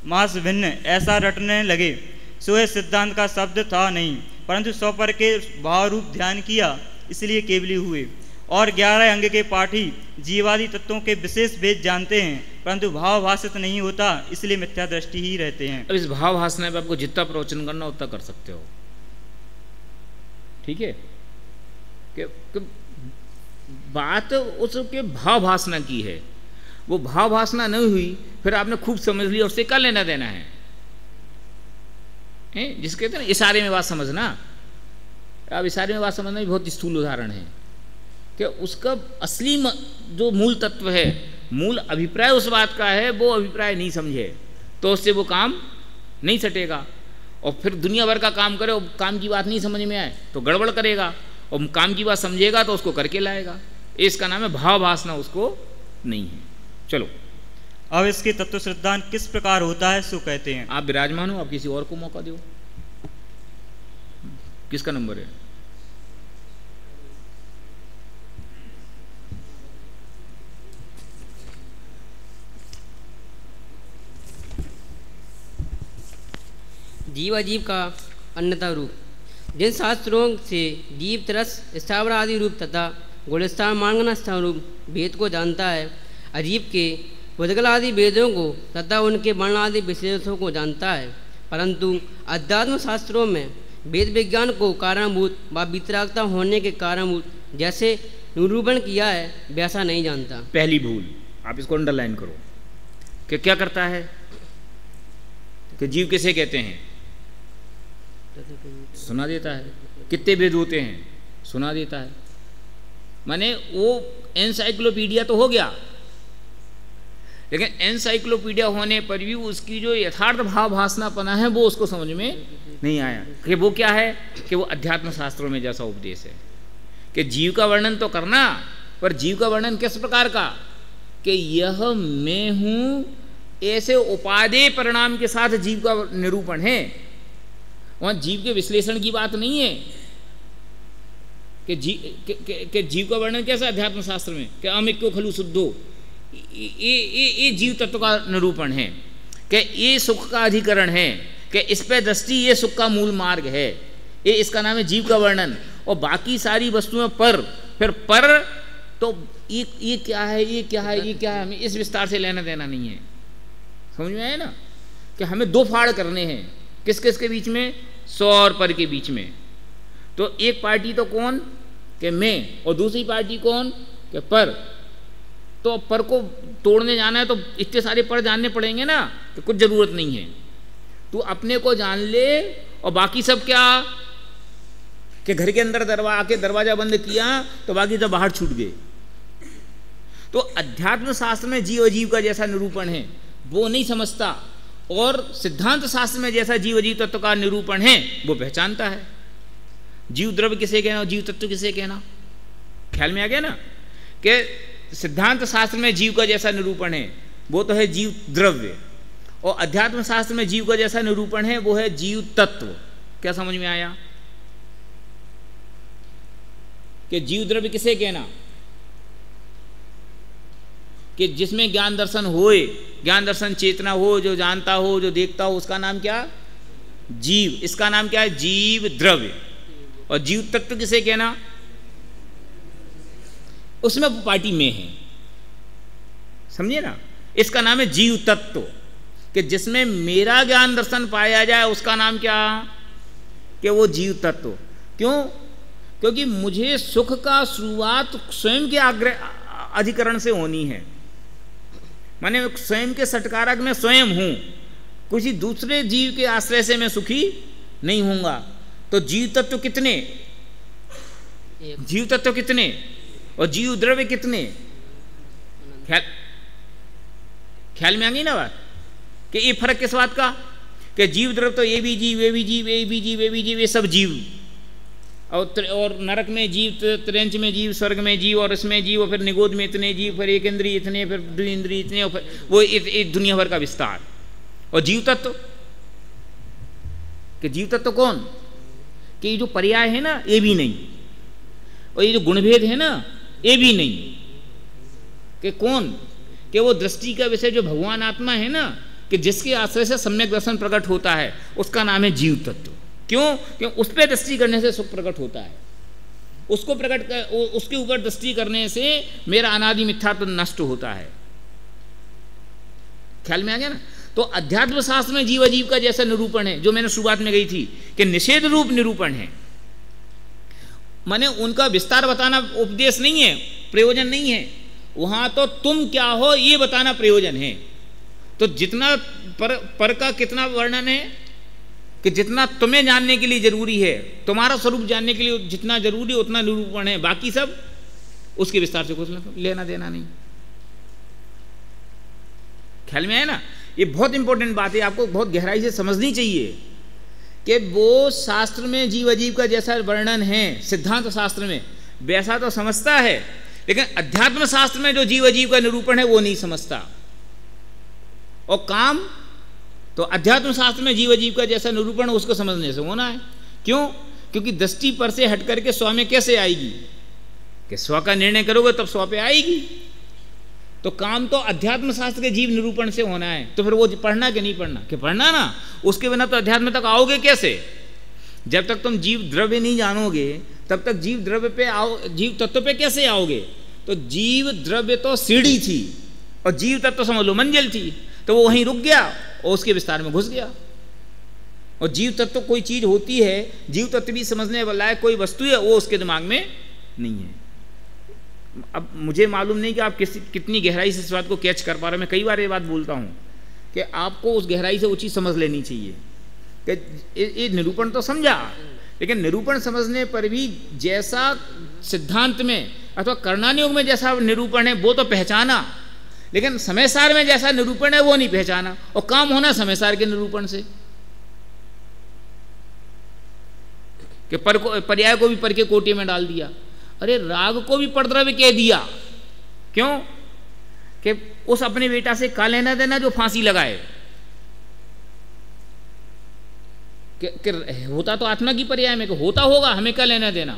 मास भिन्न ऐसा रटने लगे, सो यह सिद्धांत का शब्द था नहीं परंतु स्वपर के भाव रूप ध्यान किया इसलिए केवली हुए। और 11 अंग के पाठी जीवादि तत्वों के विशेष भेद जानते हैं परंतु भाव भाषित नहीं होता इसलिए मिथ्या दृष्टि ही रहते हैं। अब इस भाव भाषण पे आपको जितना प्रवचन करना उतना कर सकते हो, ठीक है? कि बात उसके भाव भाषणा की है, वो भाव भाषणा नहीं हुई फिर आपने खूब समझ लिया, उससे क्या लेना देना है? जिसके कहते हैं ना इशारे में बात समझना। अब इशारे में बात समझना भी बहुत स्थूल उदाहरण है कि उसका असली जो मूल तत्व है, मूल अभिप्राय उस बात का है, वो अभिप्राय नहीं समझे तो उससे वो काम नहीं सटेगा। और फिर दुनिया भर का काम करे और काम की बात नहीं समझ में आए तो गड़बड़ करेगा, और काम की बात समझेगा तो उसको करके लाएगा। इसका नाम है भाव भासना, उसको नहीं है। चलो, अब इसके तत्व सिद्धांत किस प्रकार होता है सो कहते हैं। आप विराजमान हो, आप किसी और को मौका दो। किसका नंबर है? जीव अजीव का अन्यथा रूप। जिन शास्त्रों से जीव तरस स्थावर आदि रूप तथा गुणस्थान मांगना स्थान रूप भेद को जानता है, अजीव के पुद्गल आदि वेदों को तथा उनके वर्ण आदि विशेषों को जानता है, परंतु अध्यात्म शास्त्रों में वेद विज्ञान को कारणभूत व वितरागता होने के कारणभूत जैसे निरूपण किया है वैसा नहीं जानता। पहली भूल, आप इसको अंडरलाइन करो कि क्या करता है कि जीव किसे कहते हैं? सुना देता है। कितने वेद होते हैं? सुना देता है। माने वो एनसाइक्लोपीडिया तो हो गया, लेकिन एनसाइक्लोपीडिया होने पर भी उसकी जो यथार्थ भाव भासनापना है वो उसको समझ में नहीं आया कि वो क्या है, कि वो अध्यात्म शास्त्रों में जैसा उपदेश है कि जीव का वर्णन तो करना, पर जीव का वर्णन किस प्रकार का, कि यह मैं हूं, ऐसे उपादेय परिणाम के साथ जीव का निरूपण है। वहां जीव के विश्लेषण की बात नहीं है कि जीव का वर्णन कैसा अध्यात्म शास्त्र में कि अमिक्यो खलु शुद्धो, ये जीव तत्व का निरूपण है कि ये सुख का अधिकरण है, कि इस पे दृष्टि ये सुख का मूल मार्ग है, ये इसका नाम है जीव का वर्णन। और बाकी सारी वस्तुएं पर, फिर पर तो ये क्या है, ये क्या है, ये क्या है, हमें इस विस्तार से लेना देना नहीं है। समझ में आया ना कि हमें दो फाड़ करने हैं, किस किस के बीच में? सौ और पर के बीच में। तो एक पार्टी तो कौन, कि मैं, और दूसरी पार्टी कौन, कि पर। तो पर को तोड़ने जाना है तो इतने सारे पर जानने पड़ेंगे ना, तो कुछ जरूरत नहीं है। तू अपने को जान ले और बाकी सब क्या, कि घर के अंदर आके दरवाजा बंद किया तो बाकी सब बाहर छूट गए। तो अध्यात्म शास्त्र में जीव अजीव का जैसा निरूपण है वो नहीं समझता, और सिद्धांत शास्त्र में जैसा जीव अजीव तत्व का निरूपण है वो पहचानता है। जीव द्रव्य किसे कहना और जीव तत्व किसे कहना, ख्याल में आ गया ना, कि सिद्धांत शास्त्र में जीव का जैसा निरूपण है वो तो है जीव द्रव्य, और अध्यात्म शास्त्र में जीव का जैसा निरूपण है वो है जीव तत्व। क्या समझ में आया? कि जीव द्रव्य किसे कहना, कि जिसमें ज्ञान दर्शन होए, ज्ञान दर्शन चेतना हो, जो जानता हो, जो देखता हो, उसका नाम क्या, जीव। इसका नाम क्या है, जीव द्रव्य। और जीव तत्व किसे कहना, उसमें पार्टी में है, समझिए ना, इसका नाम है जीव तत्व। कि जिसमें मेरा ज्ञान दर्शन पाया जाए उसका नाम क्या, कि वो जीव तत्व। क्यों, क्योंकि मुझे सुख का शुरुआत स्वयं के आग्रह अधिकरण से होनी है, माने स्वयं के सटकारक में स्वयं हूं, किसी दूसरे जीव के आश्रय से मैं सुखी नहीं होऊंगा। तो जीव तत्व कितने, जीव तत्व कितने और जीव द्रव्य कितने, ख्याल में आ गई ना बात, कि ये फर्क किस बात का, कि जीव द्रव्य तो ये भी जीव, ये भी जीव, ये भी जीव, ये भी जीव, ये सब जीव, और नरक में जीव, त्रेंच में जीव, स्वर्ग में जीव, और इसमें जीव, और फिर निगोद में इतने जीव, फिर एक इंद्रिय इतने, फिर दो इंद्रिय इतने, और फिर वो एक दुनिया भर का विस्तार। और जीव तत्व, कि जीव तत्व कौन, कि ये जो पर्याय है ना ये भी नहीं, और ये जो गुणभेद है ना ये भी नहीं, कि कौन, कि वो दृष्टि का विषय जो भगवान आत्मा है ना, कि जिसके आश्रय से सम्यक दर्शन प्रकट होता है, उसका नाम है जीव तत्व। क्यों, क्यों उस पर दृष्टि करने से सुख प्रकट होता है, उसको प्रकट कर, उसके ऊपर दृष्टि करने से मेरा अनादि मिथ्यात्व नष्ट होता है। ख्याल में आ गया ना। तो अध्यात्म शास्त्र में जीव अजीव का जैसा निरूपण है, जो मैंने शुरुआत में गई थी कि निषेध रूप निरूपण है, माने उनका विस्तार बताना उपदेश नहीं है, प्रयोजन नहीं है, वहां तो तुम क्या हो ये बताना प्रयोजन है। तो जितना पर का कितना वर्णन है, कि जितना तुम्हें जानने के लिए जरूरी है, तुम्हारा स्वरूप जानने के लिए जितना जरूरी उतना निरूपण है, बाकी सब उसके विस्तार से कुछ लेना देना नहीं। ख्याल में है ना। ये बहुत इंपॉर्टेंट बात है, आपको बहुत गहराई से समझनी चाहिए कि वो शास्त्र में जीव अजीव का जैसा वर्णन है सिद्धांत शास्त्र में वैसा तो समझता है, लेकिन अध्यात्म शास्त्र में जो जीव अजीव का निरूपण है वो नहीं समझता। और काम तो अध्यात्म शास्त्र में जीव अजीव का जैसा निरूपण उसको समझने से होना है। क्यों, क्योंकि दृष्टि पर से हट करके स्व में कैसे आएगी, कि स्व का निर्णय करोगे तब स्व पे आएगी। तो काम तो अध्यात्म शास्त्र के जीव निरूपण से होना है। तो फिर वो पढ़ना कि नहीं पढ़ना, कि पढ़ना ना, उसके बिना तो अध्यात्म तक आओगे कैसे। जब तक तुम जीव द्रव्य नहीं जानोगे तब तक जीव द्रव्य पे आओ, जीव तत्व पे कैसे आओगे। तो जीव द्रव्य तो सीढ़ी थी और जीव तत्व समझ लो मंजिल थी, तो वो वहीं रुक गया और उसके विस्तार में घुस गया। और जीव तत्व कोई चीज होती है, जीव तत्व भी समझने वाला है, कोई वस्तु है, वो उसके दिमाग में नहीं है। अब मुझे मालूम नहीं कि आप कितनी गहराई से इस बात को कैच कर पा रहे हैं। मैं कई बार ये बात बोलता हूँ कि आपको उस गहराई से वो चीज़ समझ लेनी चाहिए कि ये निरूपण तो समझा, लेकिन निरूपण समझने पर भी जैसा सिद्धांत में अथवा कर्णानी योग में जैसा निरूपण है वो तो पहचाना, लेकिन समयसार में जैसा निरूपण है वो नहीं पहचाना। और काम होना समयसार के निरूपण से, कि पर्याय को भी पर के कोटे में डाल दिया। अरे राग को भी परद्रव्य कह दिया, क्यों, कि उस अपने बेटा से का लेना देना जो फांसी लगाए, कि होता तो आत्मा की पर्याय में, कि होता होगा, हमें क्या लेना देना।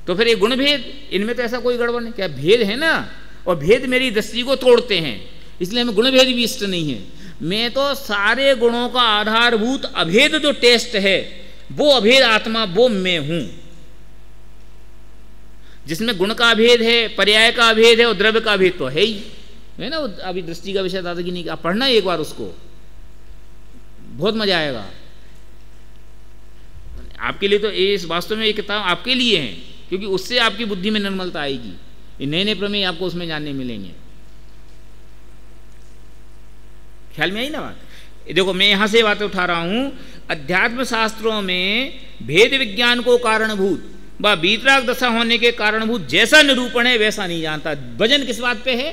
तो फिर ये गुण भेद, इनमें तो ऐसा कोई गड़बड़ नहीं, क्या भेद है ना, और भेद मेरी दृष्टि को तोड़ते हैं, इसलिए हमें गुण भेद भी इष्ट नहीं है। मैं तो सारे गुणों का आधारभूत अभेद जो टेस्ट है वो अभेद आत्मा, वो मैं हूं, जिसमें गुण का अभेद है, पर्याय का अभेद है और द्रव्य का अभेद तो है ही है ना। अभी दृष्टि का विषय दादाजी नहीं, आप पढ़ना एक बार उसको, बहुत मजा आएगा आपके लिए। तो इस वास्तव में ये किताब आपके लिए है, क्योंकि उससे आपकी बुद्धि में निर्मलता आएगी। ये नए नए प्रमेय आपको उसमें जानने मिलेंगे। ख्याल में आई ना बात। देखो मैं यहां से बातें उठा रहा हूं, अध्यात्म शास्त्रों में भेद विज्ञान को कारणभूत व वीतराग दशा होने के कारणभूत जैसा निरूपण है वैसा नहीं जानता। वजन किस बात पे है,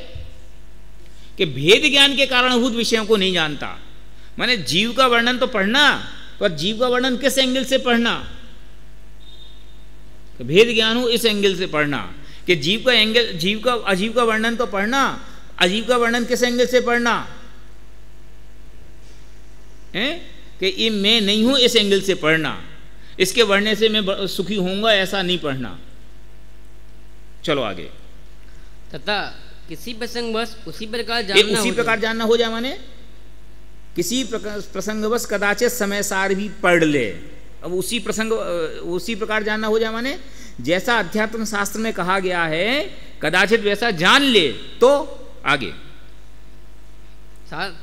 कि भेद ज्ञान के कारणभूत विषयों को नहीं जानता। माने जीव का वर्णन तो पढ़ना, पर जीव का वर्णन किस एंगल से पढ़ना, भेद ज्ञान हो इस एंगल से पढ़ना, कि जीव का एंगल, जीव का अजीव का वर्णन तो पढ़ना, अजीव का वर्णन किस एंगल से पढ़ना है, कि ये मैं नहीं हूं इस एंगल से पढ़ना। इसके बढ़ने से मैं सुखी होऊंगा ऐसा नहीं पढ़ना। चलो आगे। तथा किसी प्रसंगवश उसी प्रकार एक जानना उसी हो प्रकार जानना हो जाए माने किसी प्रसंगवश कदाचित समय सार भी पढ़ ले। अब उसी प्रकार जानना हो जाए माने जैसा अध्यात्म शास्त्र में कहा गया है कदाचित वैसा जान ले तो आगे।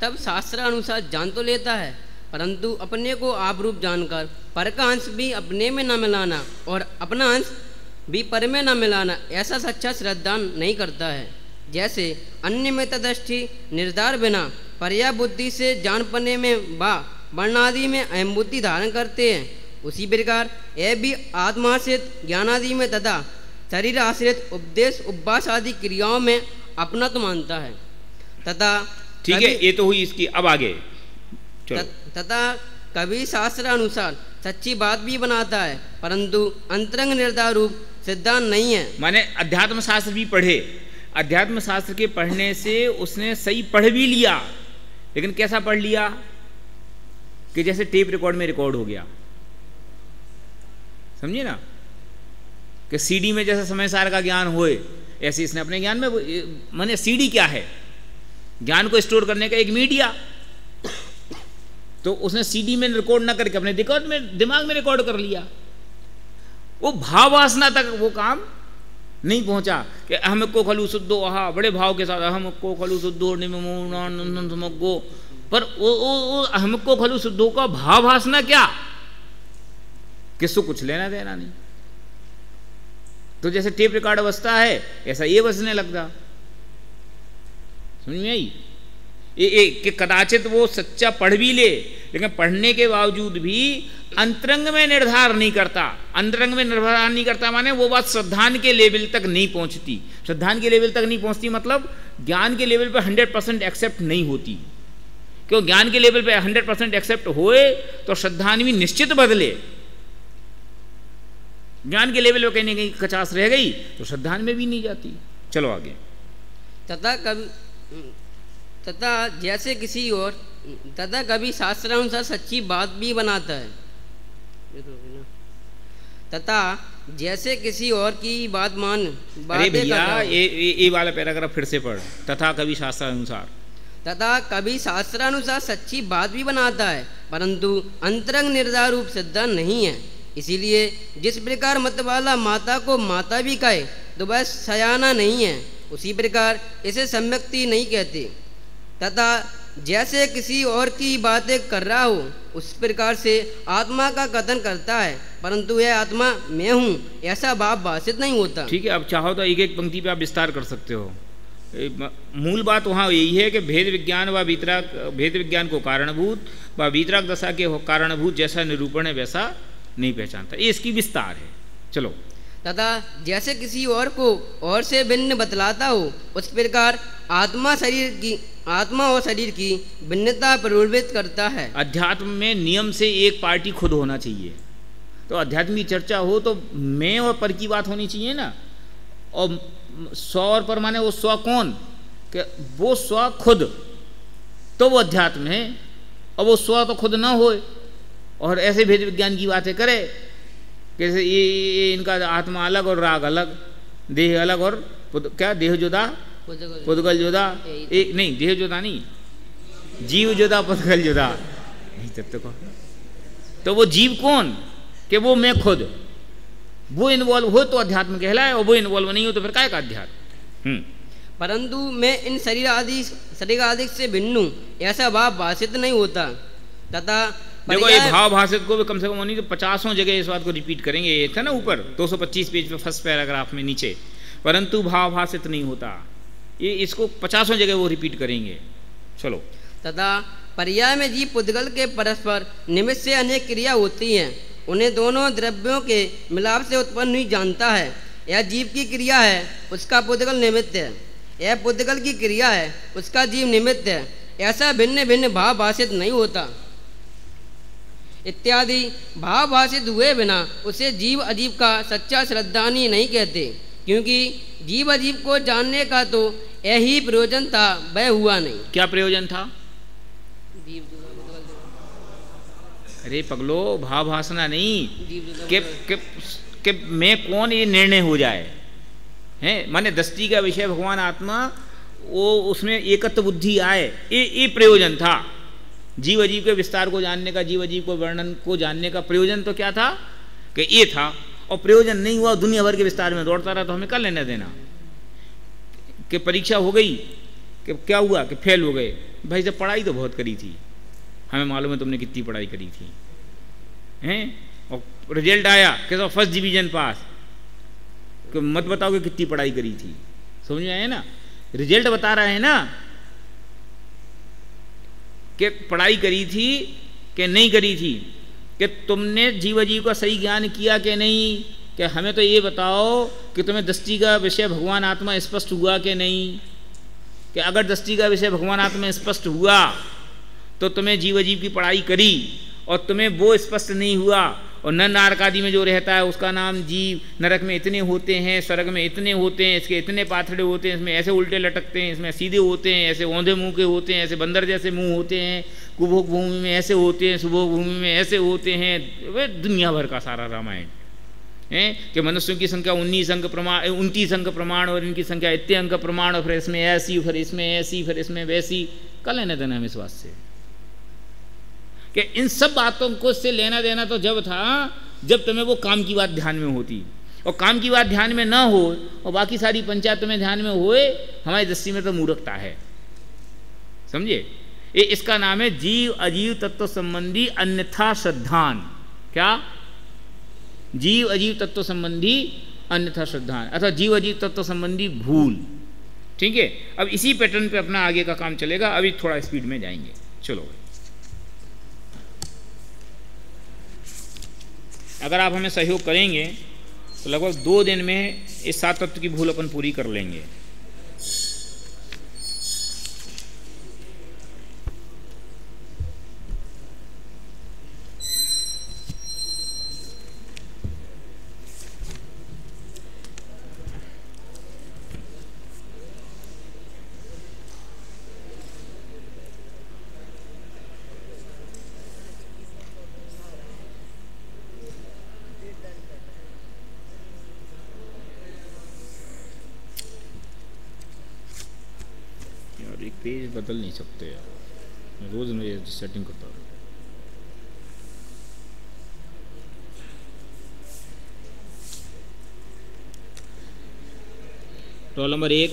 तब शास्त्र अनुसार जान तो लेता है, परंतु अपने को आप रूप जानकर पर का अंश भी अपने में न मिलाना और अपना अंश भी पर में न मिलाना ऐसा सच्चा श्रद्धान नहीं करता है। जैसे अन्य में तदष्टि निर्धार बिना पर्याय बुद्धि से जान पाने में व वर्णादि में अहम बुद्धि धारण करते हैं, उसी प्रकार यह भी आत्माश्रित ज्ञानादि में तथा शरीर आश्रित उपदेश उपवास आदि क्रियाओं में अपना तो मानता है। तथा ठीक है, ये तो हुई इसकी। अब आगे चलो। तथा कभी शास्त्र अनुसार सच्ची बात भी बनाता है, परंतु अंतरंग निर्धार रूप सिद्धांत नहीं है। माने अध्यात्म शास्त्र भी पढ़े, अध्यात्म शास्त्र के पढ़ने से उसने सही पढ़ भी लिया, लेकिन कैसा पढ़ लिया कि जैसे टेप रिकॉर्ड में रिकॉर्ड हो गया, समझिए ना, कि सीडी में जैसे समय सार का ज्ञान होए ऐसे इसने अपने ज्ञान में, माने सीडी क्या है, ज्ञान को स्टोर करने का एक मीडिया, तो उसने सीडी में रिकॉर्ड ना करके अपने दिमाग में रिकॉर्ड कर लिया। वो भाव वासना तक वो काम नहीं पहुंचा कि अहम को खलु शुद्धो, आहा बड़े भाव के साथ अहम को खलु शुद्धो निमो, पर वो अहम को खलु शुद्धो का भाव वासना क्या, किसको कुछ लेना देना नहीं। तो जैसे टेप रिकॉर्ड बजता है ऐसा ये बजने लगता। समझ में आई? कि कदाचित वो सच्चा पढ़ भी ले, लेकिन पढ़ने के बावजूद भी अंतरंग में निर्धार नहीं करता। अंतरंग में निर्धार नहीं करता माने वो बात श्रद्धान के लेवल तक नहीं पहुंचती। श्रद्धान के लेवल तक नहीं पहुंचती मतलब ज्ञान के लेवल पे 100% एक्सेप्ट नहीं होती। क्यों? ज्ञान के लेवल पे 100% एक्सेप्ट होए तो श्रद्धान भी निश्चित बदले। ज्ञान के लेवल पे कहीं ना कहीं कचास रह गई तो श्रद्धान में भी नहीं जाती। चलो आगे। तथा जैसे किसी और तथा कभी शास्त्रानुसार सच्ची बात भी बनाता है। तथा जैसे किसी और की बात मान अरे भैया ये वाला पैराग्राफ फिर से पढ़। तथा कभी शास्त्रानुसार, तथा कभी शास्त्रानुसार सच्ची बात भी बनाता है, परंतु अंतरंग निर्धार रूप सिद्धांत नहीं है। इसीलिए जिस प्रकार मत वाला माता को माता भी कहे तो वह सयाना नहीं है, उसी प्रकार इसे सम्यक्ति नहीं कहते। तथा जैसे किसी और की बातें कर रहा हो उस प्रकार से आत्मा का कथन करता है, परंतु यह आत्मा मैं हूँ ऐसा भाव भाषित नहीं होता। ठीक है, अब चाहो तो एक एक पंक्ति पे आप विस्तार कर सकते हो। मूल बात वहाँ यही है कि भेद विज्ञान व वीतराग, भेद विज्ञान को कारणभूत व वीतराग दशा के कारणभूत जैसा निरूपण है वैसा नहीं पहचानता। ये इसकी विस्तार है। चलो। तथा जैसे किसी और को और से भिन्न बतलाता हो उस प्रकार आत्मा और शरीर की भिन्नता प्रलोभित करता है। अध्यात्म में नियम से एक पार्टी खुद होना चाहिए। तो अध्यात्म की चर्चा हो तो मैं और पर की बात होनी चाहिए ना। और स्व और पर माने वो स्व कौन, कि वो स्व खुद, तो वो अध्यात्म है। और वो स्व तो खुद ना होए और ऐसे भेद विज्ञान की बातें करे, कैसे ये इनका आत्मा अलग और राग अलग, देह अलग और क्या देह जुदा पुद्गल जुदा, एक नहीं देह जुदा नहीं, जीव जुदा पुद्गल जुदा नहीं तत्व को। तो वो जीव कौन, कि वो मैं खुद, वो इन्वॉल्व हो तो अध्यात्म कहलाए, और वो इन्वॉल्व नहीं हो तो फिर काय का अध्यात्म। परंतु मैं इन शरीर आदि से भिन्न हूँ ऐसा भाव भाषित नहीं होता। तथा देखो ये भाव भाषित को भी कम से कम नहीं तो 50 जगह इस बात को रिपीट करेंगे। ये था ना ऊपर 225 पेज पे फर्स्ट पैराग्राफ में नीचे, परंतु भाव भाषित नहीं होता, ये इसको 50 जगह वो रिपीट करेंगे। चलो। तथा पर्याय में जीव पुद्गल के परस्पर निमित्त से अनेक क्रिया होती हैं, उन्हें दोनों द्रव्यों के मिलाप से उत्पन्न हुई जानता है। यह जीव की क्रिया है, उसका पुद्गल निमित्त है। यह पुद्गल की क्रिया है, उसका जीव निमित्त है। ऐसा भिन्न भिन्न भाव भाषित नहीं होता। इत्यादि भाव भाषित हुए बिना उसे जीव अजीव का सच्चा श्रद्धानी नहीं कहते, क्योंकि जीव अजीव को जानने का तो यही प्रयोजन था, वह हुआ नहीं। क्या प्रयोजन था? अरे पगलो, भाव भासना नहीं जीव कि मैं कौन, ये निर्णय हो जाए हैं। माने दृष्टि का विषय भगवान आत्मा, वो उसमें एकत्व बुद्धि आए, ये प्रयोजन था। जीव अजीव के विस्तार को जानने का, जीव अजीव को वर्णन को जानने का प्रयोजन तो क्या था कि ये था। और प्रयोजन नहीं हुआ, दुनिया भर के विस्तार में दौड़ता रहा, तो हमें कर लेना देना। कि परीक्षा हो गई, कि क्या हुआ कि फेल हो गए। भाई जब पढ़ाई तो बहुत करी थी, हमें मालूम है तुमने कितनी पढ़ाई करी थी हैं। और रिजल्ट आया कि तो फर्स्ट डिवीजन पास, कि मत बताओ कि कितनी पढ़ाई करी थी। समझ में आया ना, रिजल्ट बता रहा है ना कि पढ़ाई करी थी कि नहीं करी थी, कि तुमने जीव अजीव का सही ज्ञान किया कि नहीं। कि हमें तो ये बताओ कि तुम्हें दृष्टि का विषय भगवान आत्मा स्पष्ट हुआ कि नहीं। कि अगर दृष्टि का विषय भगवान आत्मा स्पष्ट हुआ तो तुम्हें जीव अजीव की पढ़ाई करी, और तुम्हें वो स्पष्ट नहीं हुआ, और नर नारक आदि में जो रहता है उसका नाम जीव, नरक में इतने होते हैं, स्वर्ग में इतने होते हैं, इसके इतने पाथड़े होते हैं, इसमें ऐसे उल्टे लटकते हैं, इसमें सीधे होते हैं, ऐसे औंधे मुंह के होते हैं, ऐसे बंदर जैसे मुंह होते हैं, कुभोग भूमि में ऐसे होते हैं, सुभोग भूमि में ऐसे होते हैं। वे दुनिया भर का सारा रामायण है कि मनुष्यों की संख्या 29 अंक प्रमाण, और इनकी संख्या इतने अंक प्रमाण, और फिर इसमें ऐसी, फिर इसमें ऐसी, फिर इसमें वैसी। कल लेना देना हमें इस बात से कि इन सब बातों को से लेना देना तो जब था जब तुम्हें वो काम की बात ध्यान में होती, और काम की बात ध्यान में ना हो और बाकी सारी पंचायत तुम्हें ध्यान में होए, हमारी दृष्टि में तो मूर्खता है। समझे, ये इसका नाम है जीव अजीव तत्व संबंधी अन्यथा श्रद्धान। क्या? जीव अजीव तत्व संबंधी अन्यथा श्रद्धान, अथवा जीव अजीव तत्व संबंधी भूल। ठीक है, अब इसी पैटर्न पे अपना आगे का काम चलेगा। अभी थोड़ा स्पीड में जाएंगे, चलो। अगर आप हमें सहयोग करेंगे तो लगभग 2 दिन में इस 7 तत्व की भूल अपन पूरी कर लेंगे। पेज बदल नहीं सकते यार, मैं रोज मैं सेटिंग करता हूँ। रोल नंबर 1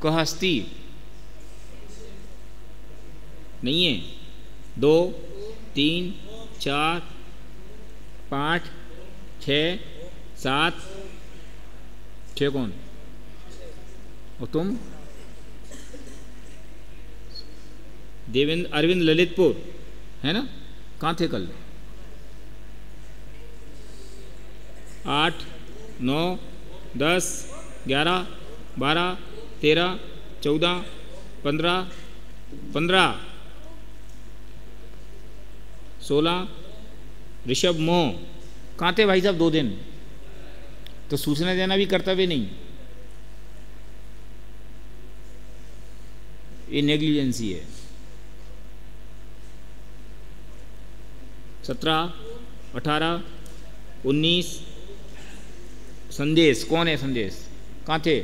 कहस्ती नहीं है, 2 3 4 5 6 7 6 कौन? और तुम? देवेंद्र अरविंद ललितपुर है ना? कहाँ थे कल? 8 9 10 11 12 13 14 15 16 ऋषभ मोह कहाँ थे भाई साहब? 2 दिन तो सूचना देना भी कर्तव्य नहीं, ये नेग्लिजेंसी है। 17 18 19 संदेश कौन है? संदेश कहाँ थे?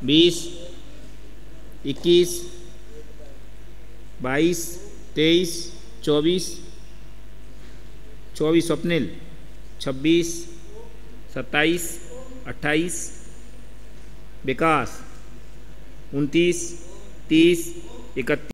20 21 22 23 24 स्वप्निल, 26 27 28 विकास, 29 30 31